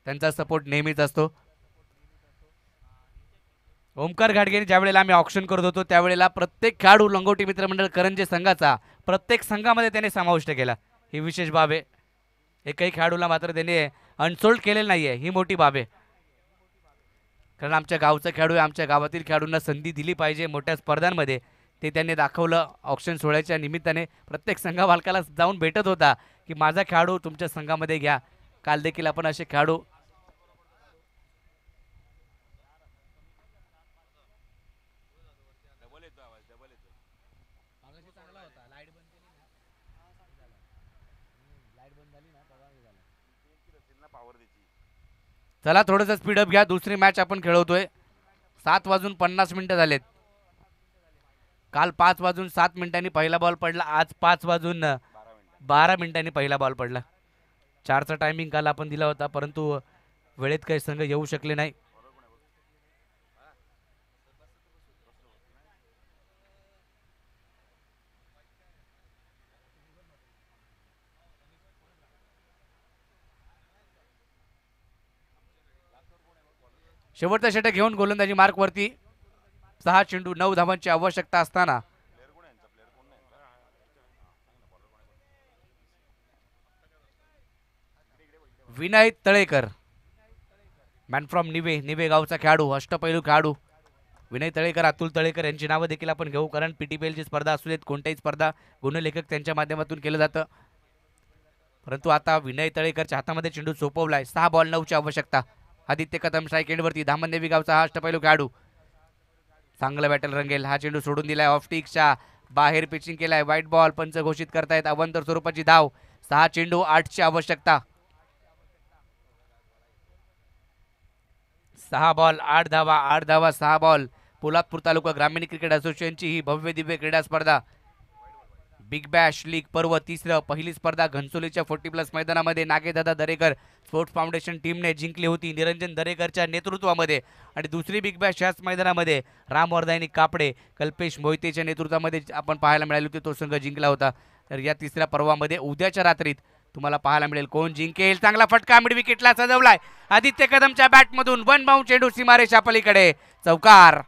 त्यांचा सपोर्ट नेहमीच असतो. ओमकार घाडगे ज्या वेळेला आम्ही ऑप्शन करत होतो त्यावेळेला प्रत्येक खेळाडू लंगोटी मित्रमंडळ करंजे संघाचा प्रत्येक संघामध्ये त्याने समाविष्ट केला. ही विशेष बाब आहे. एकही खेळाडूला मात्र त्याने अनसोल्ड केलेलं नाहीये, ही मोठी बाब आहे. कारण आमच्या गावचा खेळाडू आहे, आमच्या गावातील खेळाडूंना संधी दिली पाहिजे मोठ्या स्पर्धांमध्ये. ते त्यांनी दाखवलं. ऑक्शन सोहळ्याच्या निमित्ताने प्रत्येक संघ मालकाला जाऊन भेटत होता की माझा खेळाडू तुमच्या संघामध्ये घ्या. काल देखील आपण असे खेळाडू चला थोडंसं स्पीडअप घ्या. दुसरी मॅच आपण खेळवतोय. 7:50 झालेत. काल 5:07 पहिला बॉल पडला. आज 5:12 पहिला बॉल पडला. 4चा टायमिंग काल आपण दिला होता, परंतु वेळेत काही संघ येऊ शकले नाही. शेवटचा षटक घेऊन गोलंदाजी मार्कवरती. 6 चेंडू 9 धावांची आवश्यकता असताना विनय तळेकर, मॅन फ्रॉम निवे गावचा खेळाडू, अष्टपैलू खेळाडू विनय तळेकर, अतुल तळेकर यांची नावं देखील आपण घेऊ. कारण PTPL ची स्पर्धा असू देत, कोणत्याही स्पर्धा गुणलेखक त्यांच्या माध्यमातून केलं जातं. परंतु आता विनय तळेकरच्या हातामध्ये चेंडू सोपवलाय. 6 बॉल 9ची आवश्यकता. आदित्य कदम स्ट्राईक एंडवरती. धामणदेवी गावचा हा अष्टपैलू खेळाडू चांगला बॅटल रंगेल. हा चेंडू सोडून दिलाय. ऑफ टिकच्या बाहेर पिचिंग केलाय. व्हाईट बॉल पंच घोषित करतायत. अवंतर स्वरूपाची धाव. 6 चेंडू 8ची आवश्यकता. 6 बॉल 8 धावा. 8 धावा 6 बॉल. पोलादपूर तालुका ग्रामीण क्रिकेट असोसिएशनची ही भव्य दिव्य क्रीडा स्पर्धा बिग बॅश लीग पर्व 3. पहिली स्पर्धा घनसोलीच्या 40+ मैदानामध्ये नागेदादा दरेकर स्पोर्ट्स फाउंडेशन टीमने जिंकली होती निरंजन दरेकरच्या नेतृत्वामध्ये. आणि दुसरी बिग बॅश याच मैदानामध्ये रामवर्धायनी कापडे कल्पेश मोहितेच्या नेतृत्वामध्ये आपण पाहायला मिळाली होती. तो संघ जिंकला होता. तर या 3ऱ्या पर्वामध्ये उद्याच्या रात्रीत तुम्हाला पाहायला मिळेल कोण जिंकेल. चांगला फटका मिड विकेटला सजवलाय आदित्य कदमच्या बॅटमधून. 1 बाउंड चेंडू सीमारेषा पलीकडे. चौकार.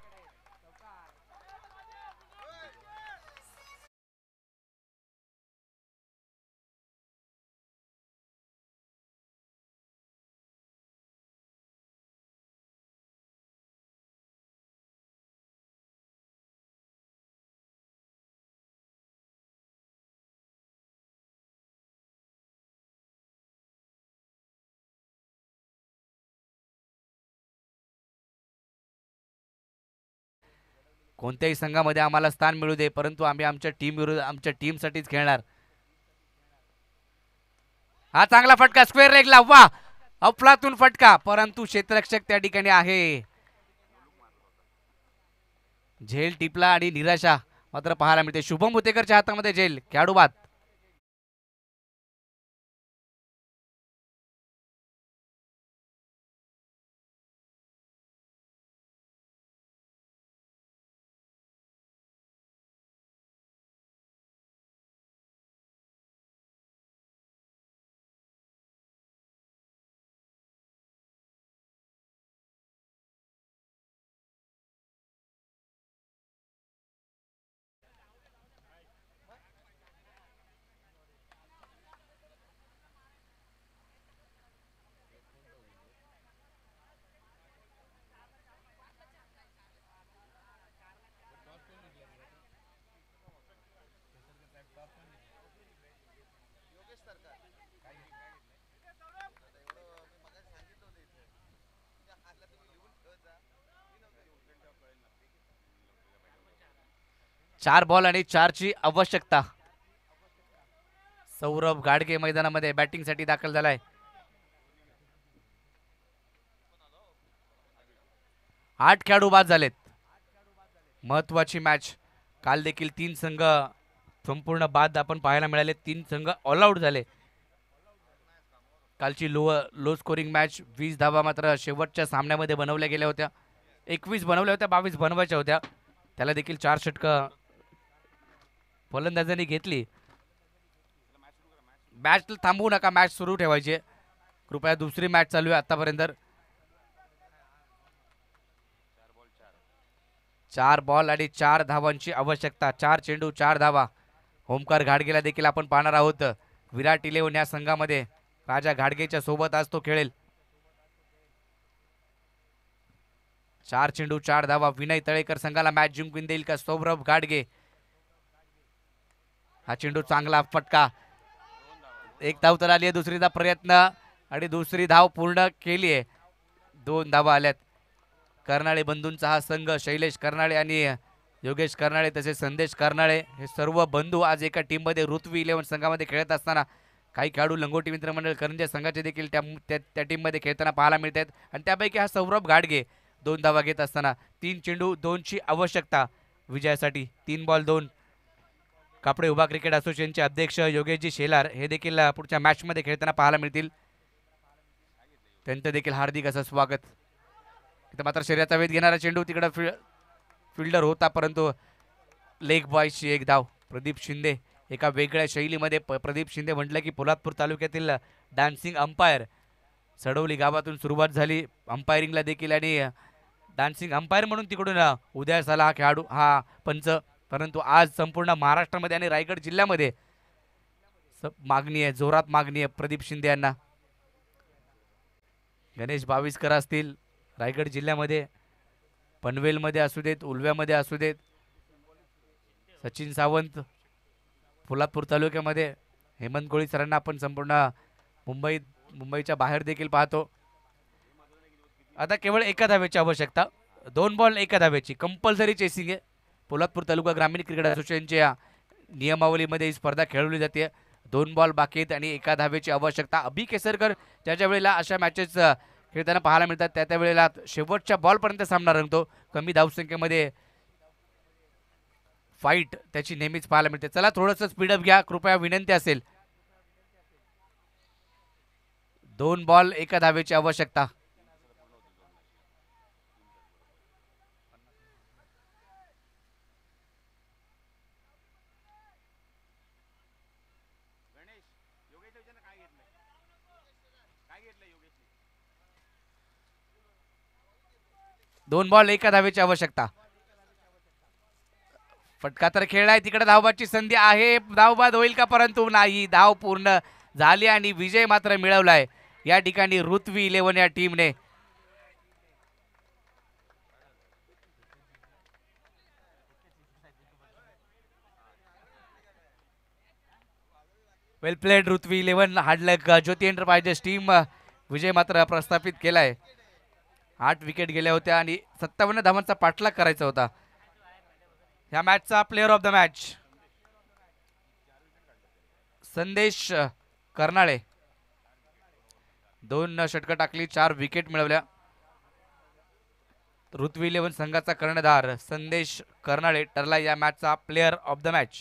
कोणत्याही संघामध्ये आम्हाला स्थान मिळू दे, परंतु आम्ही आमच्या टीमसाठीच खेळणार. हा चांगला फटका स्क्वेअर लेगला. वा, अफलातून फटका, परंतु क्षेत्ररक्षक त्या ठिकाणी आहे. झेल टिपला आणि निराशा मात्र पाहायला मिळते. शुभम मुतेकरच्या हातामध्ये झेल. खेळाडू बाद. चार बॉल आणि 4ची आवश्यकता. सौरभ गाडगे मैदानामध्ये बॅटिंगसाठी दाखल झालाय. 8 खेळाडू बाद झालेत. महत्वाची मॅच. काल देखील 3 संघ संपूर्ण बाद आपण पाहायला मिळाले. 3 संघ ऑल आउट झाले. कालची लो स्कोरिंग मॅच. 20 धावा मात्र शेवटच्या सामन्यामध्ये बनवल्या गेल्या होत्या. 21 बनवल्या होत्या, 22 बनवायच्या होत्या. त्याला देखील 4 षटकं फलंदाजांनी घेतली. मॅच थांबवू नका, मॅच सुरू ठेवायची. कृपया दुसरी मॅच चालू आहे आतापर्यंत. 4 बॉल आणि 4 धावांची आवश्यकता. 4 चेंडू 4 धावा. ओमकार घाडगेला देखील आपण पाहणार आहोत. विराट 11 या संघामध्ये राजा घाडगेच्या सोबत आज तो खेळेल. 4 चेंडू 4 धावा. विनय तळेकर संघाला मॅच जिंकून देईल का सौरभ घाडगे. हा चेंडू चांगला फटका. एक धाव तर आली आहे. दुसरीचा प्रयत्न आणि दुसरी धाव पूर्ण केली आहे. 2 धावा आल्यात. कर्नाळे बंधूंचा हा संघ शैलेश कर्नाळे आणि योगेश कर्नाळे तसेच संदेश कर्नाळे हे सर्व बंधू आज एका टीममध्ये ऋत्वी 11 संघामध्ये खेळत असताना काही खेळाडू लंगोटी मित्रमंडळ करंजे संघाचे देखील त्या टीममध्ये खेळताना पाहायला मिळत आहेत. आणि त्यापैकी हा सौरभ घाडगे 2 धावा घेत असताना 3 चेंडू 2ची आवश्यकता विजयासाठी. 3 बॉल 2. कापडे उभा क्रिकेट असोसिएशनचे अध्यक्ष योगेशजी शेलार हे देखील पुढच्या मॅचमध्ये खेळताना पाहायला मिळतील. त्यांचं देखील हार्दिक असं स्वागत. इथं मात्र शर्यतीचा वेध घेणारा चेंडू तिकडं फिल्डर होता परंतु लेग बॉयची एक धाव. प्रदीप शिंदे एका वेगळ्या शैलीमध्ये. प्रदीप शिंदे म्हटलं की पोलादपूर तालुक्यातील डान्सिंग अंपायर. सडवली गावातून सुरुवात झाली अंपायरिंगला देखील आणि डान्सिंग अंपायर म्हणून तिकडून उदयास झाला हा खेळाडू हा पंच. परंतु आज संपूर्ण महाराष्ट्रामध्ये आणि रायगड जिल्ह्यामध्ये मागणी आहे, जोरात मागणी आहे प्रदीप शिंदे यांना. गणेश बाविस्कर असतील रायगड जिल्ह्यामध्ये, पनवेलमध्ये असू देत, उलव्यामध्ये असू देत, सचिन सावंत पोलादपूर तालुक्यामध्ये, हेमंत कोळी सरांना आपण संपूर्ण मुंबईच्या बाहेर देखील पाहतो. आता केवळ एका धावेची आवश्यकता. 2 बॉल 1 धावेची कंपल्सरी चेसिंग आहे. पोलादपूर तालुका ग्रामीण क्रिकेट असोसिएशनच्या नियमावलीमध्ये ही स्पर्धा खेळवली जाते. 2 बॉल बाकी आहेत आणि 1 धावेची आवश्यकता. अभि केसरकर ज्या वेळेला अशा मॅचेस खेळताना पाहायला मिळतात त्या वेळेला शेवटच्या बॉलपर्यंत सामना रंगतो. कमी धावसंख्येमध्ये फाईट त्याची नेहमीच पाहायला मिळते. चला थोडंसं स्पीडअप घ्या कृपया, विनंती असेल. 2 बॉल 1 धावेची आवश्यकता. दोन बॉल 1 धावेची आवश्यकता. फटका तर खेळलाय तिकडे. धावबाची संधी आहे. धावबाद होईल का परंतु नाही. धाव पूर्ण झाली आणि विजय मात्र मिळवलाय या ठिकाणी ऋत्वी 11 या टीमने. वेल प्लेड ऋत्वी 11. हार्डलक ज्योती एंटरप्राइजेस टीम विजय मात्र प्रस्थापित केलाय. 8 विकेट गेल्या होत्या आणि 57 धावांचा पाठलाग करायचा होता. ह्या मॅचचा प्लेअर ऑफ द मॅच संदेश कर्नाळे. 2 षटकं टाकली, 4 विकेट मिळवल्या. ऋत्वी 11 संघाचा कर्णधार संदेश कर्नाळे ठरला या मॅचचा player of the match.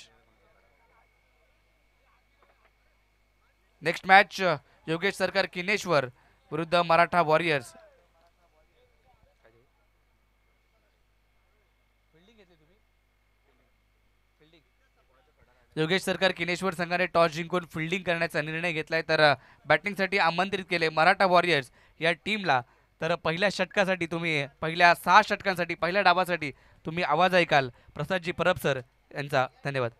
Next match Yogesh Sarkar Kineshwar विरुद्ध मराठा वॉरियर्स. योगेश सरकार किनेश्वर संघाने टॉस जिंकून फिल्डिंग करण्याचा निर्णय घेतलाय तर बॅटिंगसाठी आमंत्रित केले मराठा वॉरियर्स या टीमला. तर पहिल्या षटकासाठी तुम्ही पहिल्या 6 षटकांसाठी पहिल्या डावासाठी तुम्ही आवाज ऐकाल प्रसादजी परब सर यांचा. धन्यवाद.